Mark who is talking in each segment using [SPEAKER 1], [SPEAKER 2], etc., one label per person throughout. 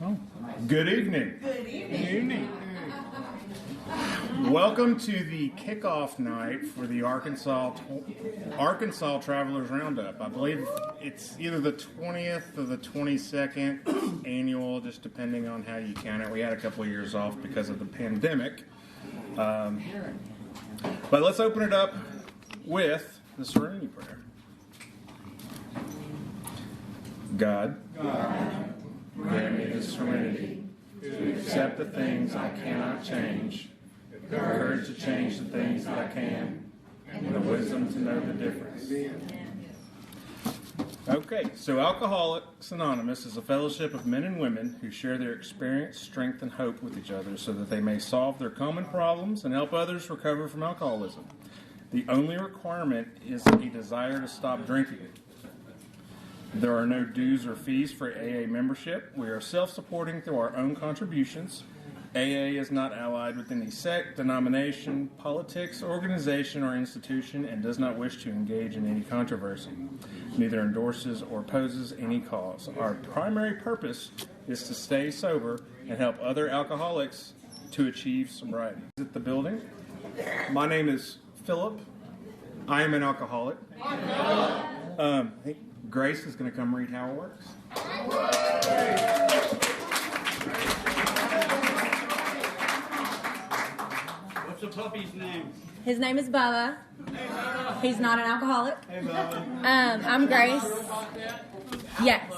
[SPEAKER 1] Oh, good evening.
[SPEAKER 2] Good evening.
[SPEAKER 1] Good evening. Welcome to the kickoff night for the Arkansas Travelers Roundup. I believe it's either the 20th or the 22nd annual, just depending on how you count it. We had a couple of years off because of the pandemic. But let's open it up with the Serenity Prayer. God, grant me the serenity to accept the things I cannot change, the courage to change the things that I can, and the wisdom to know the difference. Okay, so Alcoholics Anonymous is a fellowship of men and women who share their experience, strength, and hope with each other so that they may solve their common problems and help others recover from alcoholism. The only requirement is a desire to stop drinking. There are no dues or fees for AA membership. We are self-supporting through our own contributions. AA is not allied with any sect, denomination, politics, organization, or institution and does not wish to engage in any controversy. Neither endorses or opposes any cause. Our primary purpose is to stay sober and help other alcoholics to achieve sobriety. At the building, my name is Philip. I am an alcoholic. Grace is going to come read how it works.
[SPEAKER 3] What's the puppy's name?
[SPEAKER 4] His name is Bubba.
[SPEAKER 3] Hey, Bubba.
[SPEAKER 4] He's not an alcoholic.
[SPEAKER 3] Hey, Bubba.
[SPEAKER 4] I'm Grace. Yes.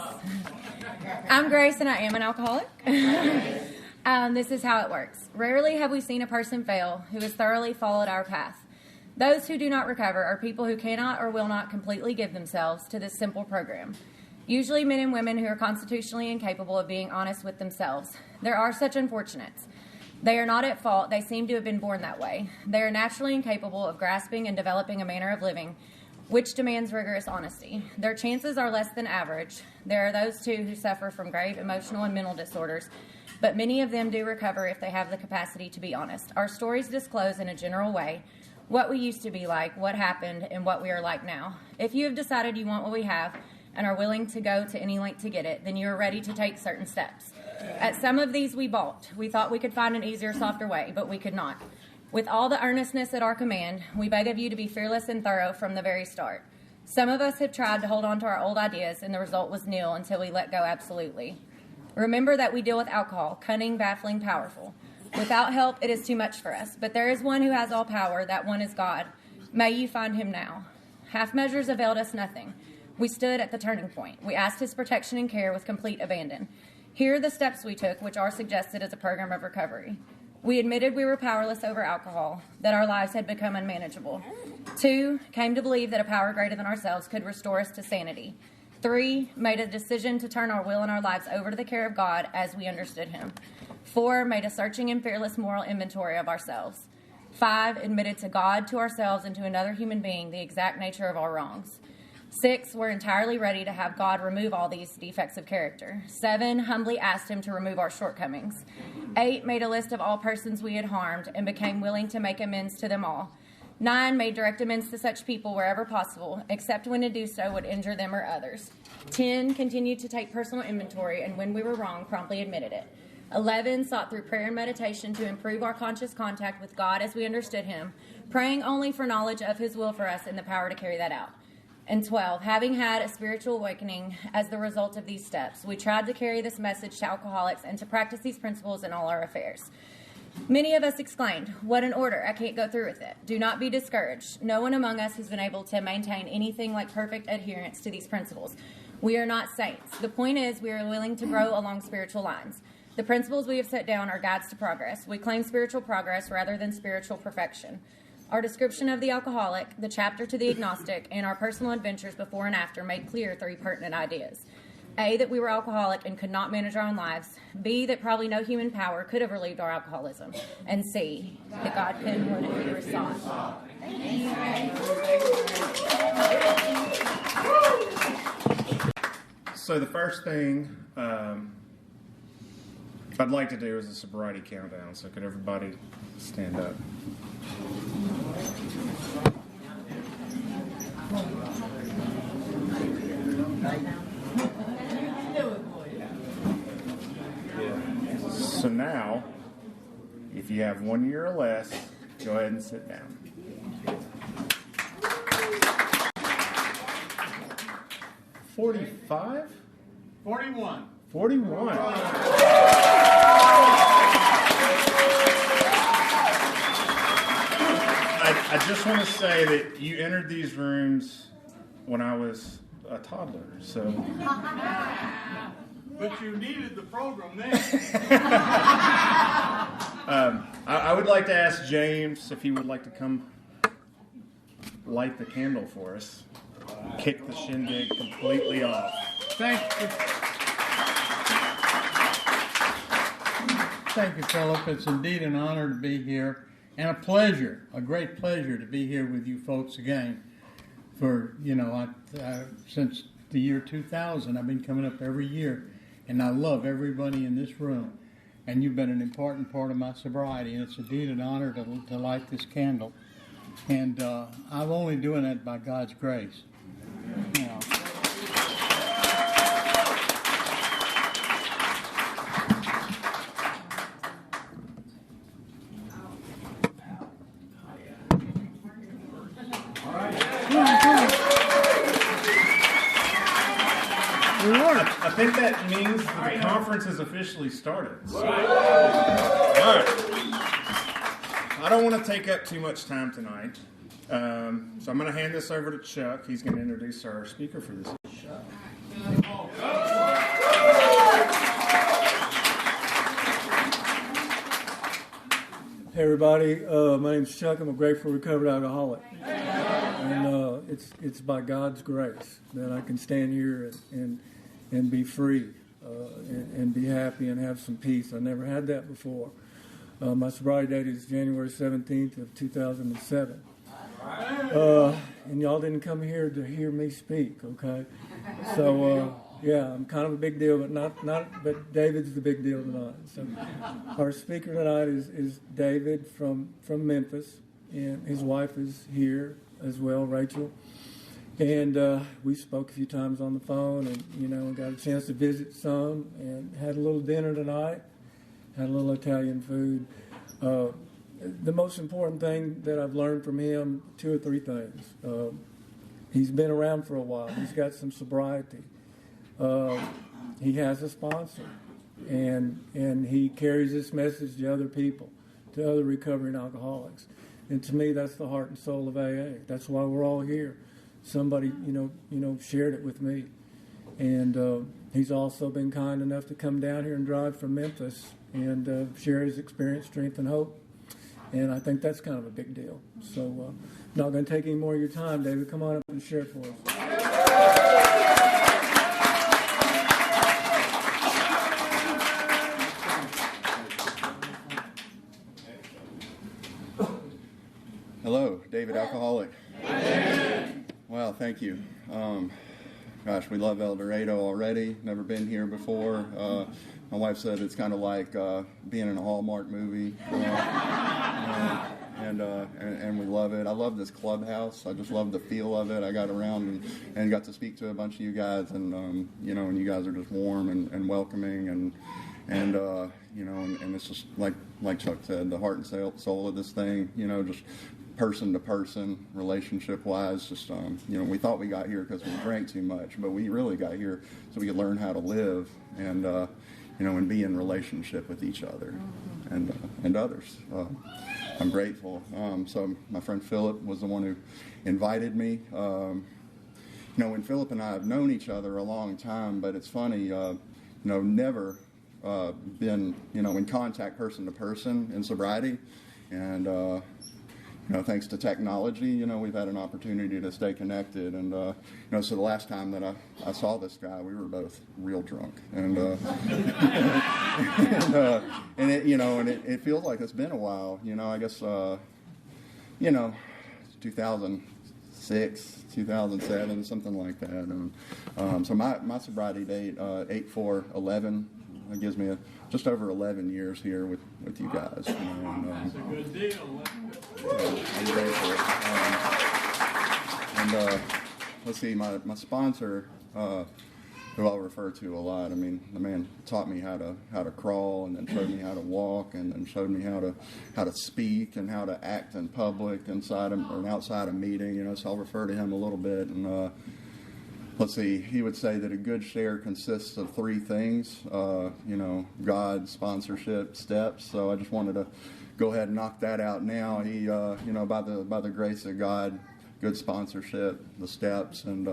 [SPEAKER 4] I'm Grace and I am an alcoholic. This is how it works. Rarely have we seen a person fail who has thoroughly followed our path. Those who do not recover are people who cannot or will not completely give themselves to this simple program. Usually men and women who are constitutionally incapable of being honest with themselves. There are such unfortunates. They are not at fault. They seem to have been born that way. They are naturally incapable of grasping and developing a manner of living, which demands rigorous honesty. Their chances are less than average. There are those, too, who suffer from grave emotional and mental disorders, but many of them do recover if they have the capacity to be honest. Our stories disclose in a general way what we used to be like, what happened, and what we are like now. If you have decided you want what we have and are willing to go to any length to get it, then you are ready to take certain steps. At some of these we balked. We thought we could find an easier, softer way, but we could not. With all the earnestness at our command, we beg of you to be fearless and thorough from the very start. Some of us have tried to hold on to our old ideas, and the result was nil until we let go absolutely. Remember that we deal with alcohol, cunning, baffling, powerful. Without help, it is too much for us. But there is one who has all power. That one is God. May you find him now. Half measures availed us nothing. We stood at the turning point. We asked his protection and care with complete abandon. Here are the steps we took, which are suggested as a program of recovery. We admitted we were powerless over alcohol, that our lives had become unmanageable. 2, came to believe that a power greater than ourselves could restore us to sanity. 3, made a decision to turn our will and our lives over to the care of God as we understood him. 4, made a searching and fearless moral inventory of ourselves. 5, admitted to God, to ourselves, and to another human being the exact nature of our wrongs. 6, were entirely ready to have God remove all these defects of character. 7, humbly asked him to remove our shortcomings. 8, made a list of all persons we had harmed and became willing to make amends to them all. 9, made direct amends to such people wherever possible, except when to do so would injure them or others. 10, continued to take personal inventory, and when we were wrong, promptly admitted it. 11, sought through prayer and meditation to improve our conscious contact with God as we understood him, praying only for knowledge of his will for us and the power to carry that out. And 12, having had a spiritual awakening as the result of these steps, we tried to carry this message to alcoholics and to practice these principles in all our affairs. Many of us exclaimed, "What an order, I can't go through with it." Do not be discouraged. No one among us has been able to maintain anything like perfect adherence to these principles. We are not saints. The point is, we are willing to grow along spiritual lines. The principles we have set down are guides to progress. We claim spiritual progress rather than spiritual perfection. Our description of the alcoholic, the chapter to the agnostic, and our personal adventures before and after made clear 3 pertinent ideas. A, that we were alcoholic and could not manage our own lives. B, that probably no human power could have relieved our alcoholism. And C, that God could whatever we were sought.
[SPEAKER 1] So the first thing I'd like to do is a sobriety countdown. So could everybody stand up? So now, if you have 1 year or less, go ahead and sit down. $45?
[SPEAKER 3] 41.
[SPEAKER 1] 41. I just want to say that you entered these rooms when I was a toddler, so.
[SPEAKER 3] But you needed the program then.
[SPEAKER 1] I would like to ask James if he would like to come light the candle for us. Kick the shindig completely off.
[SPEAKER 2] Thank you, Philip. It's indeed an honor to be here and a pleasure, a great pleasure to be here with you folks again. For, since the year 2000, I've been coming up every year, and I love everybody in this room. And you've been an important part of my sobriety, and it's indeed an honor to light this candle. And I'm only doing that by God's grace. You know.
[SPEAKER 1] I think that means that the conference has officially started. So. All right. I don't want to take up too much time tonight. So I'm going to hand this over to Chuck. He's going to introduce our speaker for this.
[SPEAKER 5] Hey everybody, my name's Chuck. I'm a grateful recovered alcoholic, and it's by God's grace that I can stand here and be free and be happy and have some peace. I never had that before. My sobriety date is January 17th of 2007. And y'all didn't come here to hear me speak, okay? So, yeah, I'm kind of a big deal, but David's the big deal tonight. So, our speaker tonight is David from Memphis, and his wife is here as well, Rachel. And we spoke a few times on the phone, and got a chance to visit some, and had a little dinner tonight. Had a little Italian food. The most important thing that I've learned from him, 2 or 3 things. He's been around for a while. He's got some sobriety. He has a sponsor, and he carries this message to other people, to other recovering alcoholics. And to me, that's the heart and soul of AA. That's why we're all here. Somebody, shared it with me. And he's also been kind enough to come down here and drive from Memphis and share his experience, strength, and hope. And I think that's kind of a big deal. So I'm not going to take any more of your time, David. Come on up and share it for us.
[SPEAKER 6] Hello, David Alcoholic. Well, thank you. Gosh, we love El Dorado already. Never been here before. My wife said it's kind of like being in a Hallmark movie, and we love it. I love this clubhouse. I just love the feel of it. I got around and got to speak to a bunch of you guys, and you guys are just warm and welcoming, and it's just like Chuck said, the heart and soul of this thing. Just person to person, relationship wise, just we thought we got here because we drank too much, but we really got here so we could learn how to live and be in relationship with each other and others. I'm grateful. So my friend Philip was the one who invited me. When Philip and I have known each other a long time, but it's funny, never been in contact person to person in sobriety, and thanks to technology, we've had an opportunity to stay connected. And, so the last time that I saw this guy, we were both real drunk. And, it feels like it's been a while, I guess, 2006, 2007, something like that. And, so my sobriety date, 8/4/11, that gives me just over 11 years here with you guys.
[SPEAKER 3] That's a good deal.
[SPEAKER 6] I'm grateful. Let's see, my sponsor, who I'll refer to a lot. I mean, the man taught me how to crawl, and then showed me how to walk, and then showed me how to speak and how to act in public inside or outside a meeting. You know, so I'll refer to him a little bit. And let's see, he would say that a good share consists of three things: God, sponsorship, steps. So I just wanted to go ahead and knock that out now. He, by the grace of God, good sponsorship, the steps, and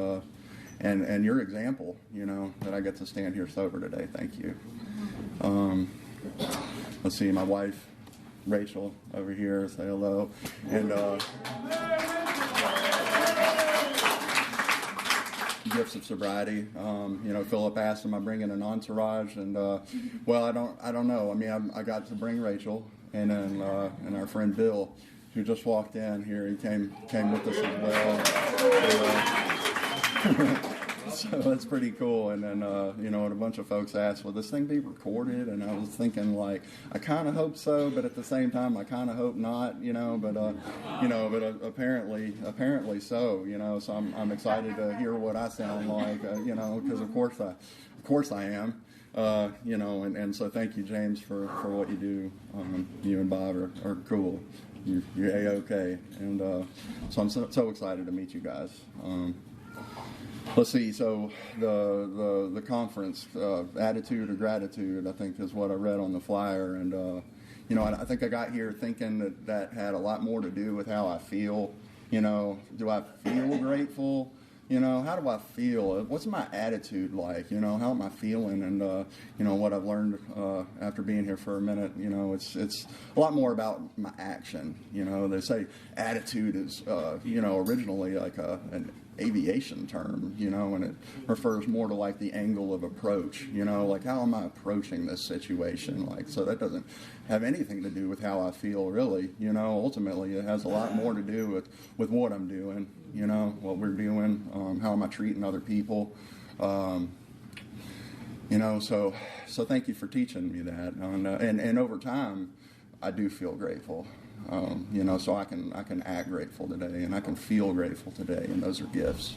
[SPEAKER 6] your example, that I get to stand here sober today. Thank you. Let's see, my wife, Rachel, over here, say hello. And gifts of sobriety. Philip asked, "Am I bringing an entourage?" And well, I don't know. I mean, I got to bring Rachel, and then and our friend Bill, who just walked in here. He came with us as well. So that's pretty cool. And then, and a bunch of folks asked, will this thing be recorded? And I was thinking, like, I kind of hope so, but at the same time, I kind of hope not, but apparently so, so I'm excited to hear what I sound like, because of course I am, and so thank you, James, for what you do. You and Bob are cool. You're A-OK. And so I'm so excited to meet you guys. Let's see. So the conference, attitude or gratitude, I think is what I read on the flyer, and I think I got here thinking that had a lot more to do with how I feel. Do I feel grateful? How do I feel? What's my attitude like? How am I feeling? And what I've learned after being here for a minute, it's a lot more about my action. They say attitude is, originally like an aviation term, and it refers more to like the angle of approach, like how am I approaching this situation? Like, so that doesn't have anything to do with how I feel, really. Ultimately it has a lot more to do with what I'm doing, what we're doing, how am I treating other people, so thank you for teaching me that. And over time, I do feel grateful. So I can act grateful today, and I can feel grateful today, and those are gifts.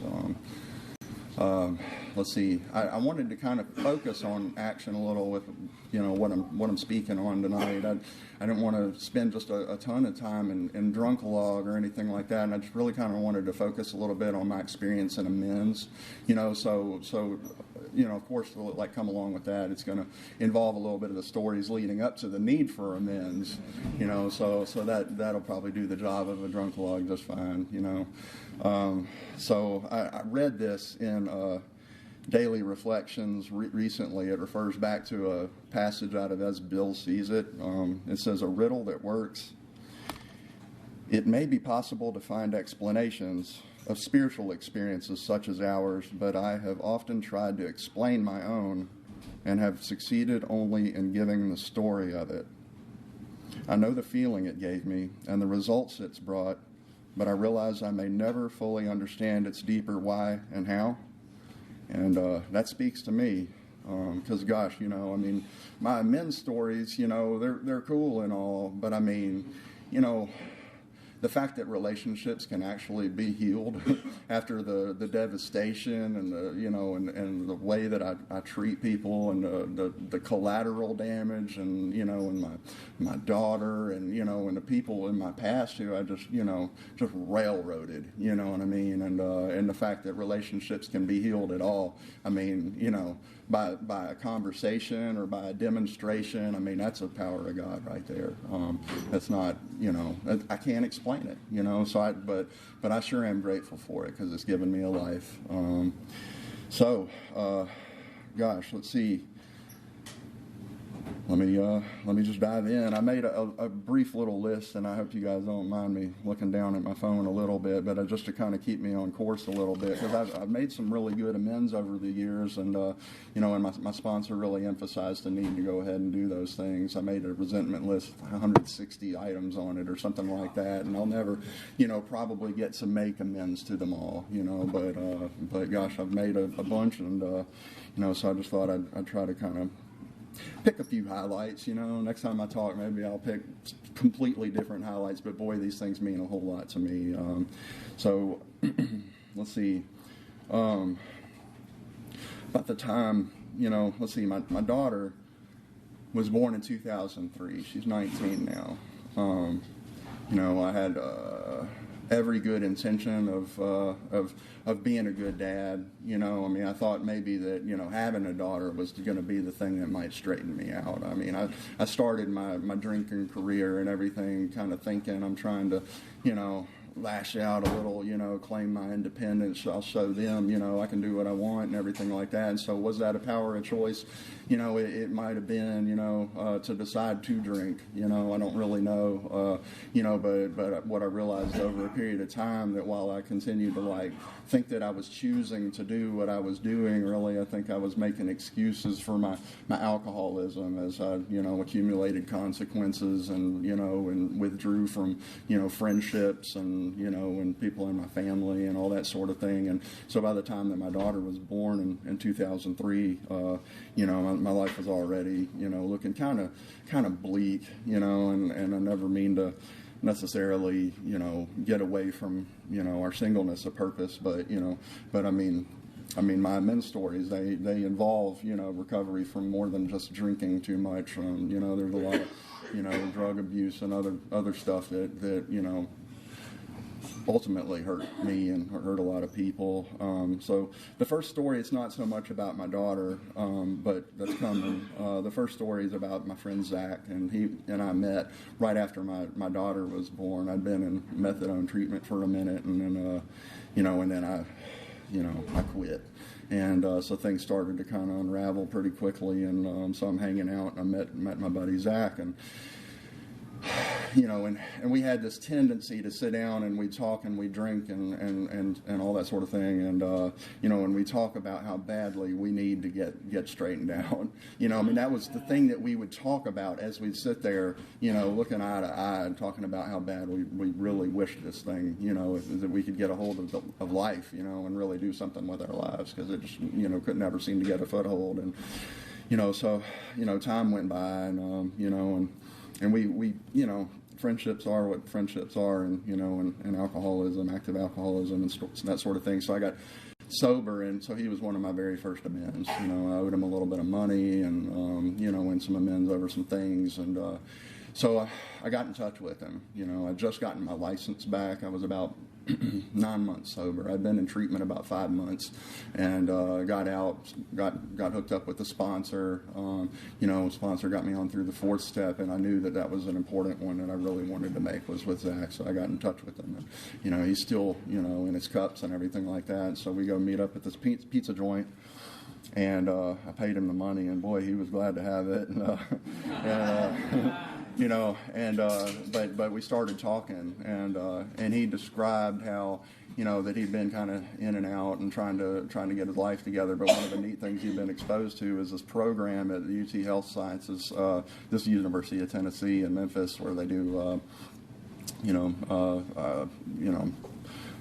[SPEAKER 6] Let's see. I wanted to kind of focus on action a little with, what I'm speaking on tonight. I didn't want to spend just a ton of time in drunk-a-log or anything like that, and I just really kind of wanted to focus a little bit on my experience in amends. Of course, like come along with that, it's going to involve a little bit of the stories leading up to the need for amends. So that'll probably do the job of a drunk-a-log just fine. So I read this in Daily Reflections recently. It refers back to a passage out of As Bill Sees It. It says, "A riddle that works. It may be possible to find explanations of spiritual experiences such as ours, but I have often tried to explain my own and have succeeded only in giving the story of it. I know the feeling it gave me and the results it's brought, but I realize I may never fully understand its deeper why and how." And that speaks to me, because gosh, my amends stories, they're cool and all, but I mean, the fact that relationships can actually be healed after the devastation and and the way that I treat people and the collateral damage and and my daughter and and the people in my past who I just just railroaded, what I mean, and the fact that relationships can be healed at all, I mean, by a conversation or by a demonstration, I mean, that's a power of God right there. That's not, I can't explain it, but I sure am grateful for it because it's given me a life. Gosh, let's see. Let me just dive in. I made a brief little list, and I hope you guys don't mind me looking down at my phone a little bit, but just to kind of keep me on course a little bit, because I've made some really good amends over the years, and and my sponsor really emphasized the need to go ahead and do those things. I made a resentment list, 160 items on it or something like that, and I'll never, probably get to make amends to them all, but gosh, I've made a bunch, and so I just thought I'd try to kind of pick a few highlights. Next time I talk, maybe I'll pick completely different highlights, but boy, these things mean a whole lot to me. Let's see. about the time, let's see, my daughter was born in 2003. She's 19 now. I had every good intention of being a good dad. I thought maybe that having a daughter was going to be the thing that might straighten me out. I started my drinking career and everything, kind of thinking I'm trying to, lash out a little, claim my independence. I'll show them, I can do what I want and everything like that. And so was that a power of choice? It might have been, to decide to drink. I don't really know, but what I realized over a period of time, that while I continued to think that I was choosing to do what I was doing, really I think I was making excuses for my alcoholism as I, accumulated consequences and withdrew from, friendships and people in my family and all that sort of thing. And so by the time that my daughter was born in 2003, my life was already, looking kind of bleak, and I never mean to necessarily, get away from, our singleness of purpose, but my men's stories, they involve, recovery from more than just drinking too much. There's a lot of, drug abuse and other stuff that ultimately hurt me and hurt a lot of people. So the first story, it's not so much about my daughter, but that's coming. The first story is about my friend Zach, and he and I met right after my daughter was born. I'd been in methadone treatment for a minute, and then I quit. And so things started to kind of unravel pretty quickly, and so I'm hanging out, and I met my buddy Zach, and and we had this tendency to sit down and we'd talk and we'd drink and all that sort of thing, and and we talk about how badly we need to get straightened out. That was the thing that we would talk about as we'd sit there, looking eye to eye and talking about how bad we really wished this thing, that we could get a hold of life, and really do something with our lives, because it just could never seem to get a foothold. And so time went by, and we friendships are what friendships are, and alcoholism, active alcoholism, and that sort of thing. So I got sober, and so he was one of my very first amends. I owed him a little bit of money, and and some amends over some things, and so I got in touch with him. I'd just gotten my license back. I was about 9 months sober. I'd been in treatment about 5 months, and got out, got hooked up with a sponsor. Sponsor got me on through the 4th step, and I knew that was an important one that I really wanted to make, was with Zach. So I got in touch with him, and he's still in his cups and everything like that. So we go meet up at this pizza joint. And I paid him the money, and boy, he was glad to have it. But we started talking, and he described how that he'd been kind of in and out and trying to get his life together. But one of the neat things he'd been exposed to is this program at the UT Health Sciences, this University of Tennessee in Memphis, where they do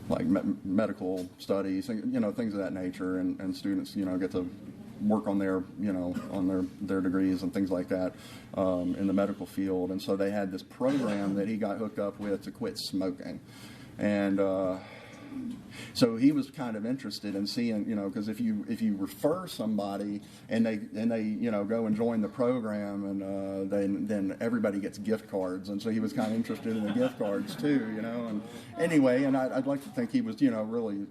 [SPEAKER 6] like medical studies, things of that nature, and students, get to work on their, on their degrees and things like that in the medical field. And so they had this program that he got hooked up with to quit smoking, and so he was kind of interested in seeing, because if you refer somebody and they go and join the program, and then everybody gets gift cards, and so he was kind of interested in the gift cards too, and anyway, and I'd like to think he was really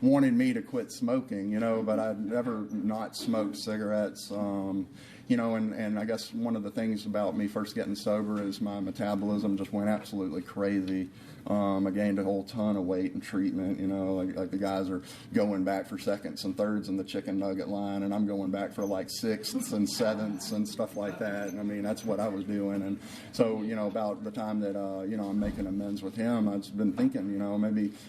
[SPEAKER 6] wanted me to quit smoking, but I'd never not smoked cigarettes, and I guess one of the things about me first getting sober is my metabolism just went absolutely crazy. I gained a whole ton of weight in treatment, like the guys are going back for seconds and thirds in the chicken nugget line, and I'm going back for like sixths and sevenths and stuff like that. And that's what I was doing. And so, about the time that, I'm making amends with him, I've been thinking,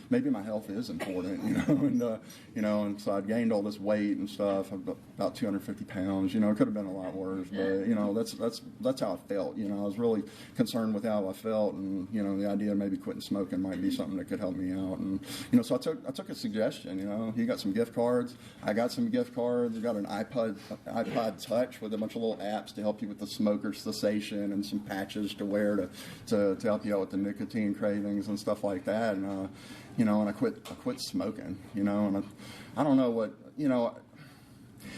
[SPEAKER 6] maybe my health is important, and so I'd gained all this weight and stuff, about 250 pounds, it could have been a lot worse, but, that's how I felt, I was really concerned with how I felt, and, the idea of maybe quitting smoking might be something that could help me out. And so I took a suggestion. He got some gift cards, I got some gift cards, got an iPod Touch with a bunch of little apps to help you with the smoker cessation, and some patches to wear to help you out with the nicotine cravings and stuff like that. And and I quit smoking. And I don't know what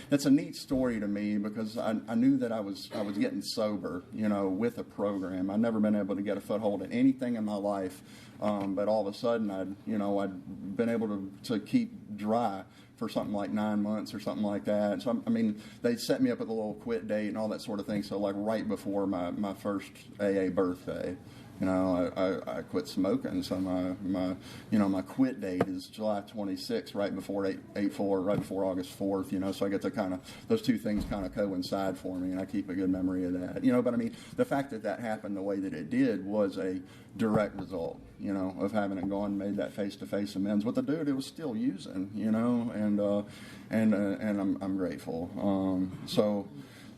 [SPEAKER 6] that's a neat story to me because I knew that I was getting sober, with a program. I'd never been able to get a foothold in anything in my life, but all of a sudden I'd been able to keep dry for something like 9 months or something like that. So, they set me up with a little quit date and all that sort of thing. So, like, right before my first AA birthday, I quit smoking. So my quit date is July 26th, right before 8/4, right before August 4th, so I get to those two things coincide for me, and I keep a good memory of that. But the fact that happened the way that it did was a direct result, of having it gone and made that face-to-face amends with a dude who was still using, and I'm grateful. So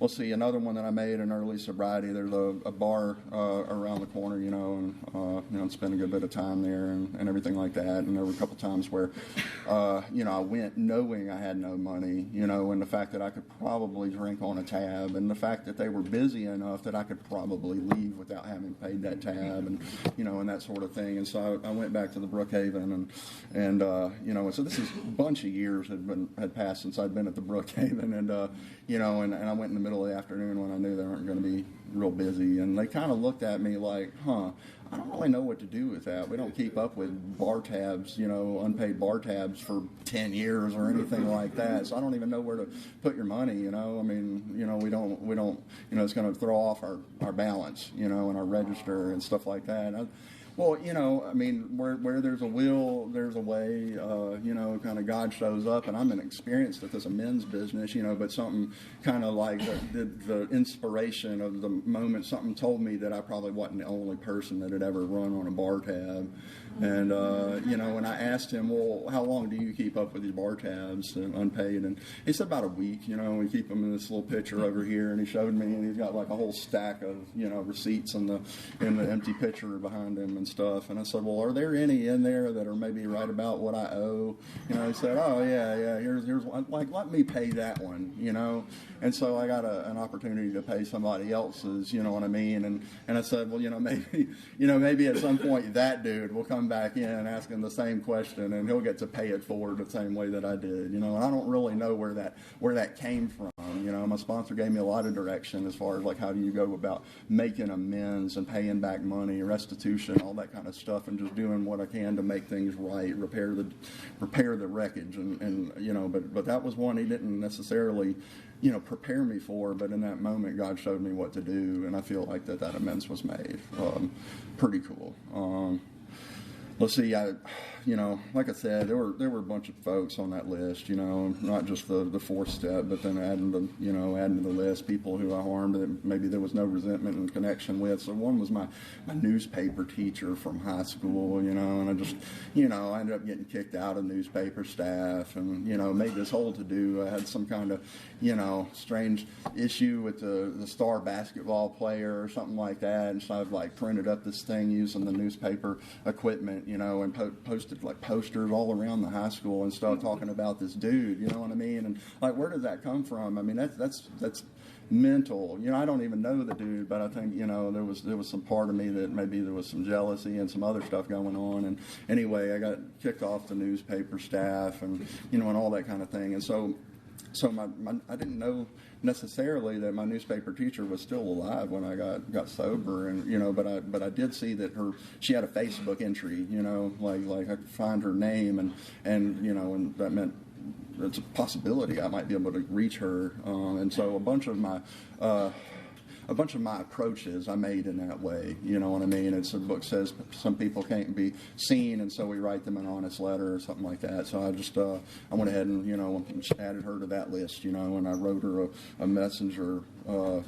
[SPEAKER 6] let's see, another one that I made in early sobriety. There's a bar around the corner, and spent a good bit of time there and everything like that. And there were a couple times where, I went knowing I had no money, and the fact that I could probably drink on a tab, and the fact that they were busy enough that I could probably leave without having paid that tab, and and that sort of thing. And so I went back to the Brookhaven, and so this is a bunch of years had passed since I'd been at the Brookhaven, and I went in the middle of the afternoon when I knew they weren't going to be real busy, and they kind of looked at me like, I don't really know what to do with that. We don't keep up with bar tabs, unpaid bar tabs for 10 years or anything like that. So I don't even know where to put your money, we don't, it's going to throw off our balance, and our register and stuff like that. Well, where there's a will, there's a way, kind of God shows up, and I'm inexperienced at this amends business, but something kind of like the inspiration of the moment, something told me that I probably wasn't the only person that had ever run on a bar tab. And, when I asked him, well, how long do you keep up with these bar tabs and unpaid? And he said about a week, we keep them in this little picture over here. And he showed me, and he's got like a whole stack of, receipts in the empty picture behind him and stuff. And I said, well, are there any in there that are maybe right about what I owe? He said, oh, yeah, here's one. Like, let me pay that one, And so I got an opportunity to pay somebody else's, you know what I mean? And I said, well, maybe at some point that dude will come back in asking the same question, and he'll get to pay it forward the same way that I did, and I don't really know where that came from. My sponsor gave me a lot of direction as far as like how do you go about making amends and paying back money, restitution, all that kind of stuff, and just doing what I can to make things right, repair the wreckage, but that was one he didn't necessarily prepare me for, but in that moment God showed me what to do, and I feel like that amends was made. Pretty cool. Let's see, like I said, there were a bunch of folks on that list, not just the fourth step, but then adding to the list people who I harmed that maybe there was no resentment and connection with. So one was my newspaper teacher from high school, and I just, I ended up getting kicked out of newspaper staff, and, made this whole to-do. I had some kind of, strange issue with the star basketball player or something like that, and so I've printed up this thing using the newspaper equipment, and posted posters all around the high school and stuff talking about this dude, you know what I mean? And where did that come from? That's mental. I don't even know the dude, but I think, there was some part of me that maybe there was some jealousy and some other stuff going on. And anyway, I got kicked off the newspaper staff and, and all that kind of thing. And so I didn't know necessarily that my newspaper teacher was still alive when I got sober, and but I did see that she had a Facebook entry, like I could find her name, and that meant it's a possibility I might be able to reach her, and so a bunch of my approaches I made in that way, you know what I mean? It's the book says some people can't be seen, and so we write them an honest letter or something like that. So I just I went ahead and added her to that list, and I wrote her a messenger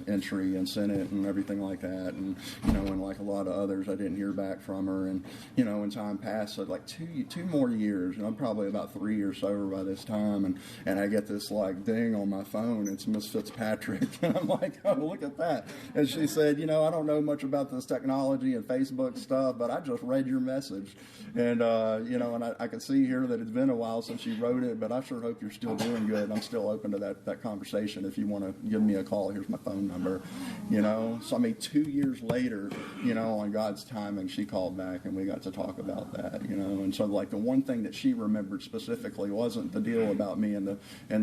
[SPEAKER 6] entry and sent it and everything like that, and and like a lot of others, I didn't hear back from her, and when time passed, so like two more years, and I'm probably about 3 years sober by this time, and I get this ding on my phone. It's Miss Fitzpatrick, and I'm like, oh, look at that. And she said, I don't know much about this technology and Facebook stuff, but I just read your message. And, and I can see here that it's been a while since you wrote it, but I sure hope you're still doing good. I'm still open to that conversation. If you want to give me a call, here's my phone number. you know. So I mean, 2 years later, you know, on God's timing, she called back and we got to talk about that, you know. And so like the one thing that she remembered specifically wasn't the deal about me and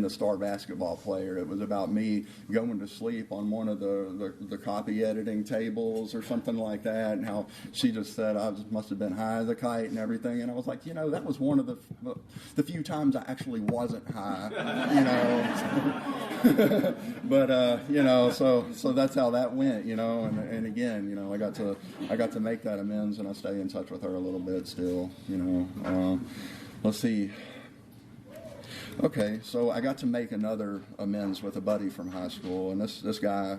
[SPEAKER 6] the star basketball player. It was about me going to sleep on one of the copy editing tables or something like that, and how she just said I must have been high as a kite and everything. And I was like, you know, that was one of the few times I actually wasn't high, you know. But you know, so that's how that went, you know. And again, you know, I got to make that amends, and I stay in touch with her a little bit still, you know. Let's see. Okay, so I got to make another amends with a buddy from high school, and this guy,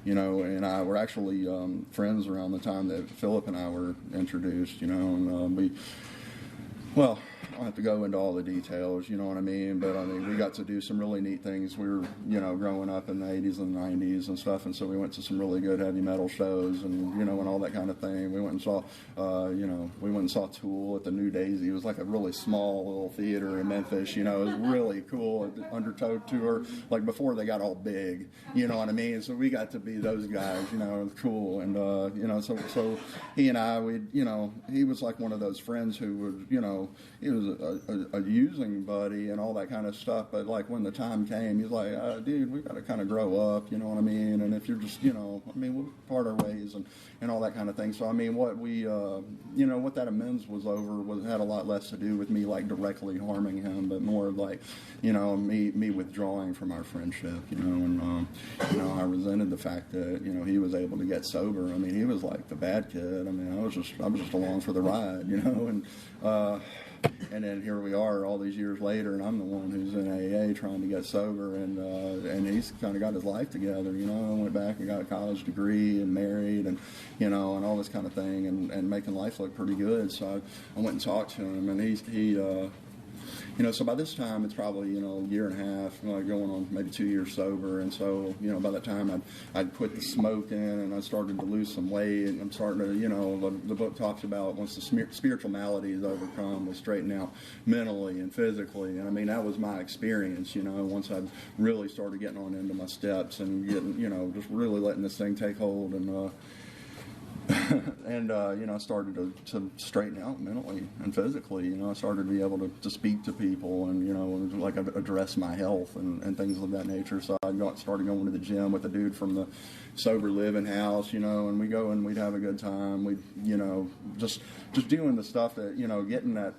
[SPEAKER 6] you know, and I were actually friends around the time that Philip and I were introduced, you know, and well, I don't have to go into all the details, you know what I mean, but I mean, we got to do some really neat things. We were, you know, growing up in the 80s and 90s and stuff, and so we went to some really good heavy metal shows and, you know, and all that kind of thing. We went and saw, you know, Tool at the New Daisy. It was like a really small little theater in Memphis, you know. It was really cool at the Undertow tour, like before they got all big, you know what I mean? So we got to be those guys, you know. It was cool, and, you know, so he and I, you know, he was like one of those friends who was, you know, he was a using buddy and all that kind of stuff, but like when the time came, he's like, dude, we got to kind of grow up, you know what I mean? And if you're just, you know, I mean, we'll part our ways and all that kind of thing. So I mean, what we, you know, what that amends was over had a lot less to do with me like directly harming him, but more of like, you know, me withdrawing from our friendship, you know. And you know, I resented the fact that, you know, he was able to get sober. I mean, he was like the bad kid. I mean, I was just along for the ride, you know. And then here we are all these years later, and I'm the one who's in AA trying to get sober, and he's kind of got his life together, you know. I went back and got a college degree and married, and, you know, and all this kind of thing, and making life look pretty good. So I went and talked to him, and he you know, so by this time it's probably, you know, a year and a half, like going on maybe 2 years sober, and so, you know, by that time I'd quit the smoking, and I started to lose some weight, and I'm starting to, you know, the book talks about once the spiritual malady is overcome, we straighten out mentally and physically, and I mean, that was my experience, you know, once I really started getting on into my steps and getting, you know, just really letting this thing take hold, and and, you know, I started to straighten out mentally and physically. You know, I started to be able to speak to people and, you know, like address my health and things of that nature. So I started going to the gym with a dude from the sober living house, you know, and we go and we'd have a good time. We'd, you know, just doing the stuff that, you know, getting that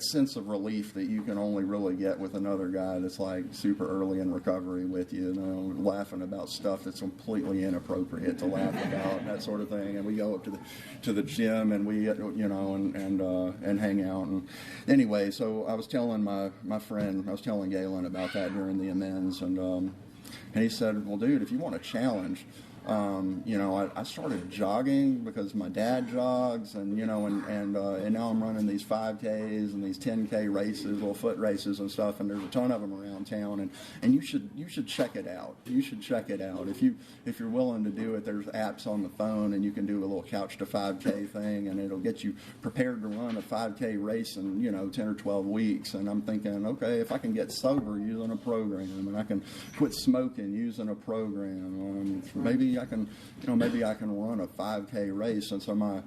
[SPEAKER 6] sense of relief that you can only really get with another guy that's like super early in recovery with you, you know, laughing about stuff that's completely inappropriate to laugh about and that sort of thing. And we go up to the gym and we, you know, and hang out. And anyway, so I was telling my friend, I was telling Galen about that during the amends, and he said, well, dude, if you want a challenge, you know, I started jogging because my dad jogs, and, you know, and now I'm running these 5Ks and these 10K races, little foot races and stuff, and there's a ton of them around town, and you should check it out. You should check it out. If you're willing to do it, there's apps on the phone, and you can do a little couch to 5K thing, and it'll get you prepared to run a 5K race in, you know, 10 or 12 weeks. And I'm thinking, okay, if I can get sober using a program, and I can quit smoking using a program, maybe I can run a 5K race. And so my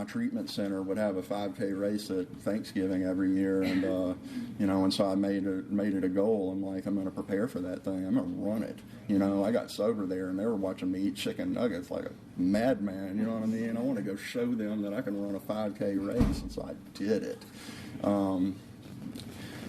[SPEAKER 6] treatment center would have a 5K race at Thanksgiving every year, and you know, and so I made it a goal. I'm like, I'm going to prepare for that thing. I'm going to run it. You know, I got sober there, and they were watching me eat chicken nuggets like a madman. You know what I mean? I want to go show them that I can run a 5K race, and so I did it.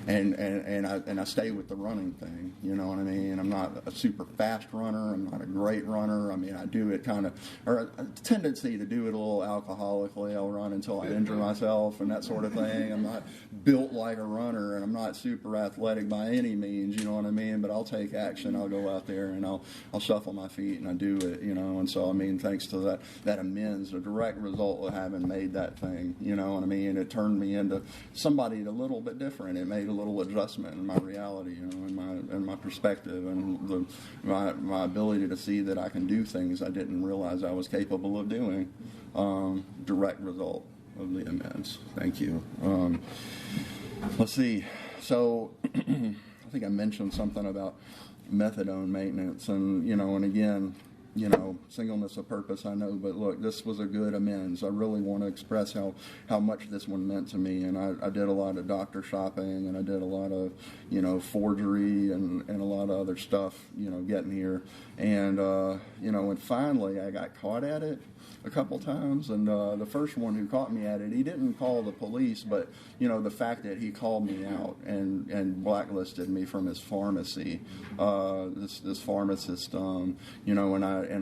[SPEAKER 6] And I stay with the running thing, you know what I mean? I'm not a super fast runner. I'm not a great runner. I mean, I do it kind of, or a tendency to do it a little alcoholically. I'll run until I injure myself and that sort of thing. I'm not built like a runner, and I'm not super athletic by any means, you know what I mean? But I'll take action. I'll go out there and I'll shuffle my feet and I do it, you know? And so, I mean, thanks to that amends, a direct result of having made that thing, you know what I mean? It turned me into somebody a little bit different. It made a little adjustment in my reality, you know, in my perspective, and my ability to see that I can do things I didn't realize I was capable of doing. Direct result of the amends. Thank you. Let's see. So I think I mentioned something about methadone maintenance, and and again, singleness of purpose, I know, but look, this was a good amends. I really want to express how much this one meant to me, and I did a lot of doctor shopping, and I did a lot of, forgery and a lot of other stuff, getting here, and, and finally I got caught at it a couple times, and the first one who caught me at it, he didn't call the police, but the fact that he called me out and blacklisted me from his pharmacy, this pharmacist, and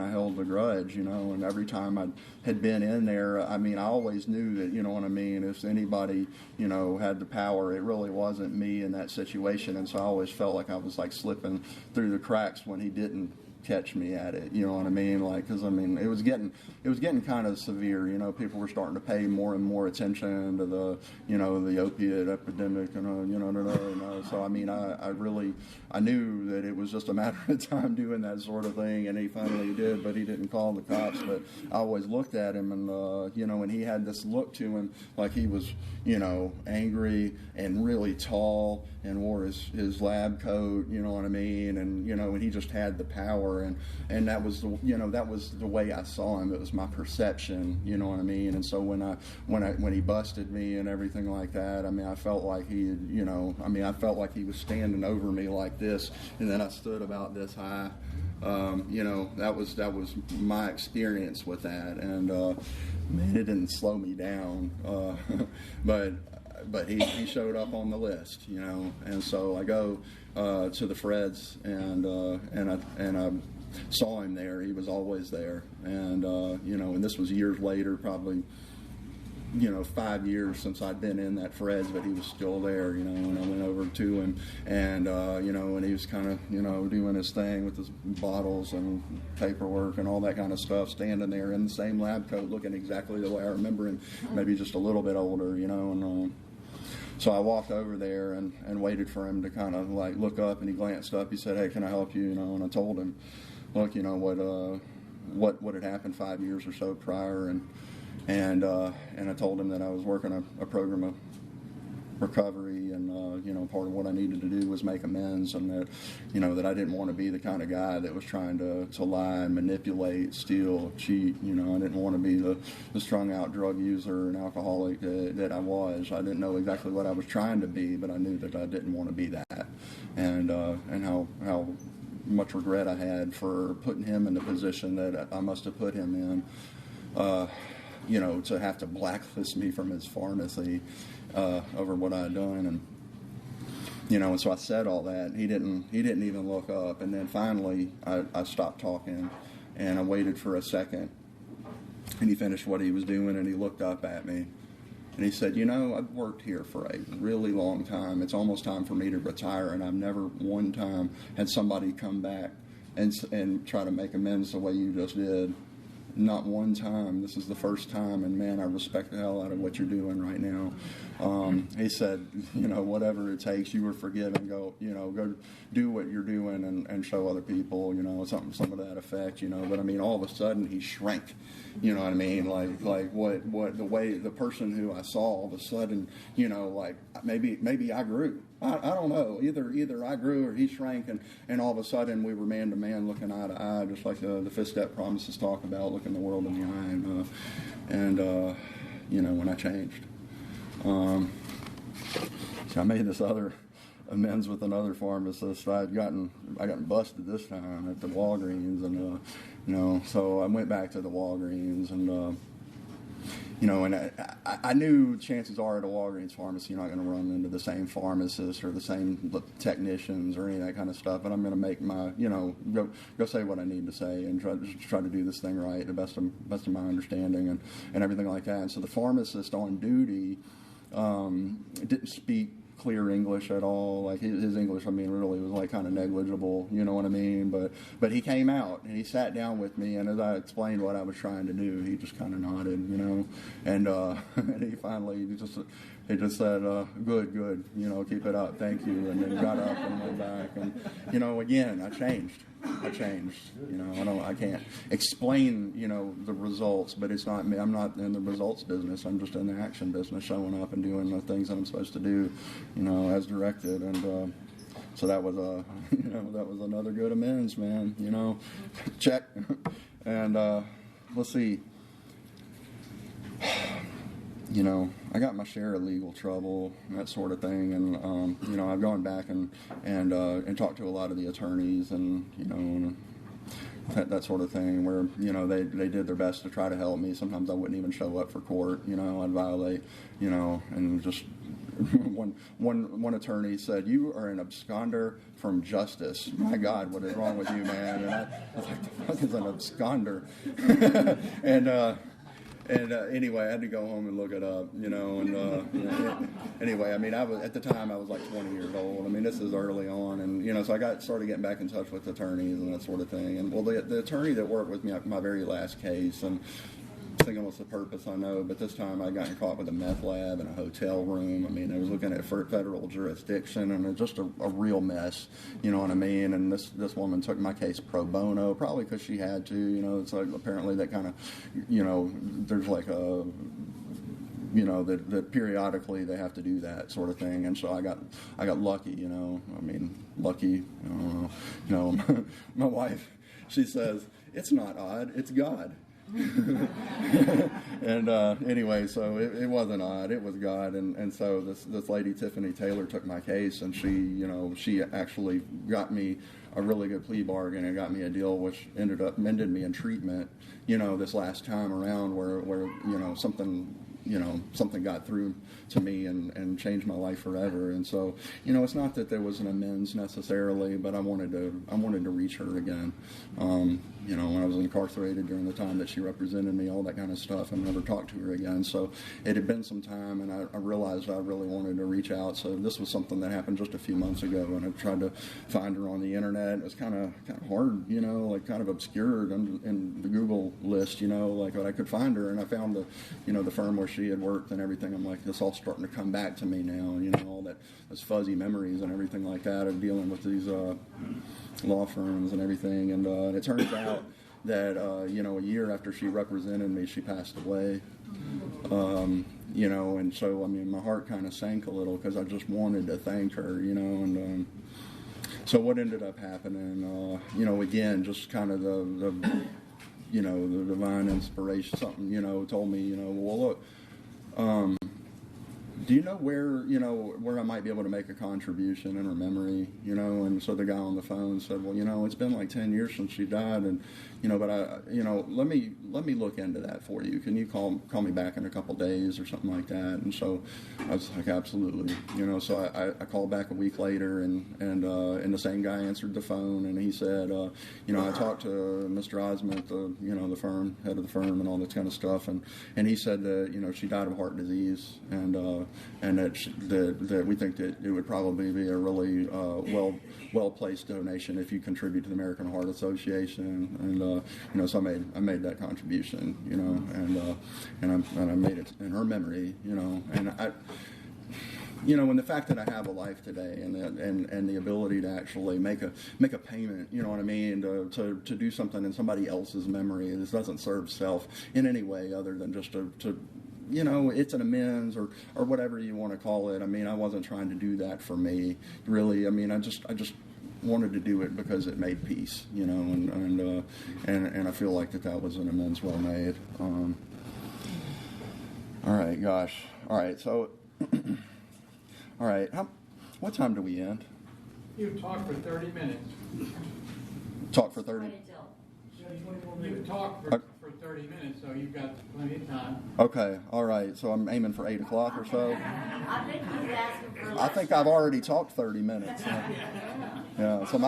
[SPEAKER 6] I held a grudge, and every time I had been in there, I mean, I always knew that, if anybody, had the power, it really wasn't me in that situation, and so I always felt like I was like slipping through the cracks when he didn't catch me at it, like, because it was getting kind of severe, people were starting to pay more and more attention to the the opiate epidemic, and so I knew that it was just a matter of time doing that sort of thing, and he finally did, but he didn't call the cops. But I always looked at him, and and he had this look to him like he was angry and really tall and wore his lab coat, and he just had the power. And that was the way I saw him. It was my perception, And so when he busted me and everything like that, I felt like he had, I felt like he was standing over me like this, and then I stood about this high. That was my experience with that, and man, it didn't slow me down, but he showed up on the list, and so I go to the Freds, and I saw him there. He was always there, and and this was years later, probably 5 years since I'd been in that Freds, but he was still there, and I went over to him, and and he was kind of doing his thing with his bottles and paperwork and all that kind of stuff, standing there in the same lab coat, looking exactly the way I remember him, maybe just a little bit older, and so I walked over there and waited for him to kind of like look up, and he glanced up. He said, "Hey, can I help you?" And I told him, "Look, what had happened 5 years or so prior, and I told him that I was working a program of recovery, and part of what I needed to do was make amends, and that that I didn't want to be the kind of guy that was trying to lie and manipulate, steal, cheat. I didn't want to be the strung out drug user and alcoholic that I was. I didn't know exactly what I was trying to be, but I knew that I didn't want to be that, and how much regret I had for putting him in the position that I must have put him in. To have to blacklist me from his pharmacy over what I had done, and so I said all that. He didn't even look up, and then finally I stopped talking, and I waited for a second, and he finished what he was doing, and he looked up at me, and he said, "I've worked here for a really long time. It's almost time for me to retire, and I've never one time had somebody come back and try to make amends the way you just did. Not one time. This is the first time, and man, I respect the hell out of what you're doing right now." He said, whatever it takes, you were forgiven. Go do what you're doing and show other people, some of that effect, But all of a sudden he shrank, Like what the way the person who I saw all of a sudden, like maybe I grew. I don't know. Either I grew or he shrank, and all of a sudden we were man to man, looking eye to eye, just like the fifth step promises talk about, looking the world in the eye, and when I changed. So I made this other amends with another pharmacist. I got busted this time at the Walgreens, and so I went back to the Walgreens, and and I knew chances are at a Walgreens pharmacy you're not going to run into the same pharmacist or the same technicians or any of that kind of stuff. But I'm going to make my, go say what I need to say and try to do this thing right, the best of my understanding and everything like that. And so the pharmacist on duty didn't speak clear English at all. Like his English, really was like kind of negligible, you know what I mean? But he came out and he sat down with me, and as I explained what I was trying to do, he just kind of nodded, and and he finally just said, good, keep it up, thank you, and then got up and went back, and again, I changed. I can't explain, the results, but it's not me. I'm not in the results business. I'm just in the action business, showing up and doing the things that I'm supposed to do, as directed. And so that was that was another good amends, man. Check. And let's see. I got my share of legal trouble, that sort of thing, and I've gone back and talked to a lot of the attorneys, and that sort of thing, where they did their best to try to help me. Sometimes I wouldn't even show up for court. I'd violate, and just one attorney said, "You are an absconder from justice." My God, what is wrong with you, man? And I was like, "The fuck is an absconder?" And anyway, I had to go home and look it up, anyway, I mean, at the time I was like 20 years old. I mean, this is early on, and so I started getting back in touch with attorneys and that sort of thing. And well, the attorney that worked with me on my very last case, and I think it was the purpose, I know, but this time I got caught with a meth lab in a hotel room. I mean, I was looking at federal jurisdiction, and it was just a real mess, you know what I mean? And this woman took my case pro bono, probably because she had to, it's like apparently that kind of, there's like a, that periodically they have to do that sort of thing. And so I got lucky, lucky, my wife, she says, "It's not odd, it's God." And anyway, so it wasn't odd, it was God. And so this lady, Tiffany Taylor, took my case, and she actually got me a really good plea bargain and got me a deal which ended up ended me in treatment, this last time around, where something got through to me and changed my life forever. And so, it's not that there was an amends necessarily, but I wanted to reach her again. When I was incarcerated during the time that she represented me, all that kind of stuff, and never talked to her again. So it had been some time, and I realized I really wanted to reach out. So this was something that happened just a few months ago, and I tried to find her on the internet. It was kind of hard, like kind of obscured in the Google list, but I could find her, and I found the firm where she had worked and everything. I'm like, this all starting to come back to me now, all those fuzzy memories and everything like that of dealing with these law firms and everything. And it turns out that a year after she represented me, she passed away. And so my heart kind of sank a little, because I just wanted to thank her, and so what ended up happening, again, just kind of the divine inspiration, something, told me, well, look, do you know where I might be able to make a contribution in her memory, and so the guy on the phone said, well, it's been like 10 years since she died, and, but let me look into that for you. Can you call me back in a couple days or something like that? And so I was like, absolutely, so I called back a week later, and the same guy answered the phone, and he said, I talked to Mr. Osmond, the firm, head of the firm, and all that kind of stuff, and he said that, she died of heart disease, and that we think that it would probably be a really well-placed donation if you contribute to the American Heart Association. And so I made that contribution, and I made it in her memory, and and the fact that I have a life today, and the ability to actually make a payment, what I mean, to do something in somebody else's memory. This doesn't serve self in any way other than just to it's an amends or whatever you want to call it. I wasn't trying to do that for me, really. I just wanted to do it because it made peace, and I feel like that was an amends well made. All right, gosh. All right, so, all right, what time do we end?
[SPEAKER 3] You talked for 30 minutes.
[SPEAKER 6] Talk for 30?
[SPEAKER 3] You talked for 30 minutes, so you've got plenty of time.
[SPEAKER 6] Okay, all right. So I'm aiming for 8 o'clock or so.
[SPEAKER 7] I think he's asking for.
[SPEAKER 6] I think I've already talked 30 minutes. Yeah. So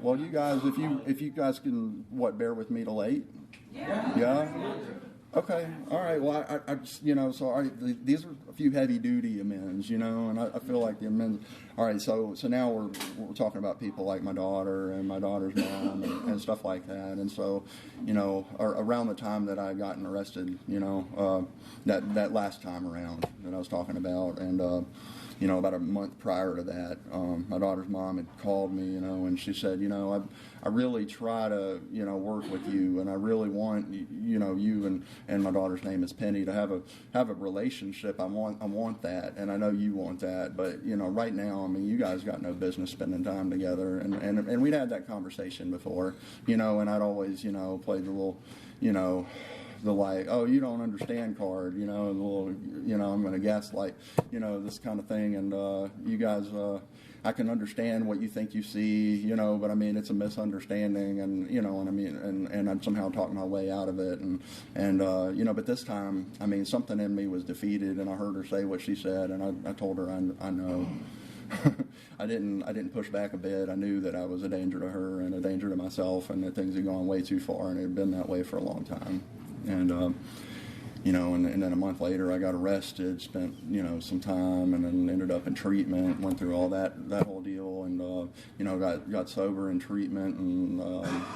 [SPEAKER 6] well, you guys, if you guys can bear with me till 8. Yeah. Okay. All right. Well, I just, these are a few heavy duty amends, and I feel like the amends. All right. So now we're talking about people like my daughter and my daughter's mom and stuff like that. And so, around the time that I had gotten arrested, that last time around that I was talking about, and about a month prior to that, my daughter's mom had called me, and she said, I really try to, work with you, and I really want, you and my daughter's name is Penny, to have a relationship. I want that, and I know you want that, but right now I mean, you guys got no business spending time together. And we'd had that conversation before, you know, and I'd always, you know, played the little, you know, the like, oh, you don't understand card, you know, the little, you know, I'm going to gaslight, you know, this kind of thing. And you guys, I can understand what you think you see, you know, but I mean, it's a misunderstanding, and, you know, and I mean, and I'd somehow talk my way out of it. And you know, but this time, I mean, something in me was defeated, and I heard her say what she said, and I told her, I know. I didn't push back a bit. I knew that I was a danger to her and a danger to myself, and that things had gone way too far, and it had been that way for a long time. And you know, and then a month later, I got arrested, spent, you know, some time, and then ended up in treatment, went through all that whole deal, and, you know, got sober in treatment, and,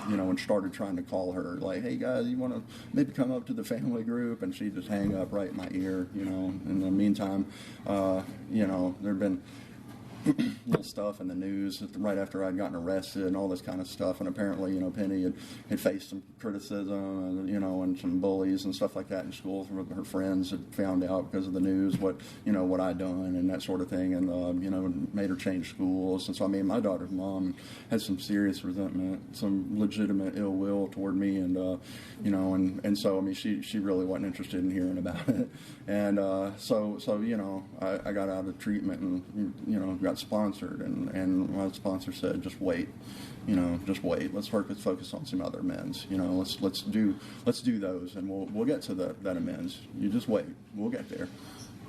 [SPEAKER 6] you know, and started trying to call her, like, hey, guys, you want to maybe come up to the family group? And she'd just hang up right in my ear, you know. In the meantime, you know, there'd been little stuff in the news right after I'd gotten arrested and all this kind of stuff, and apparently, you know, Penny had faced some criticism, and, you know, and some bullies and stuff like that in school. Her friends had found out because of the news what I'd done and that sort of thing, and you know, made her change schools. And so, I mean, my daughter's mom had some serious resentment, some legitimate ill will toward me, and you know, and so, I mean, she really wasn't interested in hearing about it, and so you know, I got out of treatment and, you know, got sponsored, and my sponsor said, just wait, you know, just wait. Let's focus on some other amends. You know, let's do those, and we'll get to that amends. You just wait, we'll get there.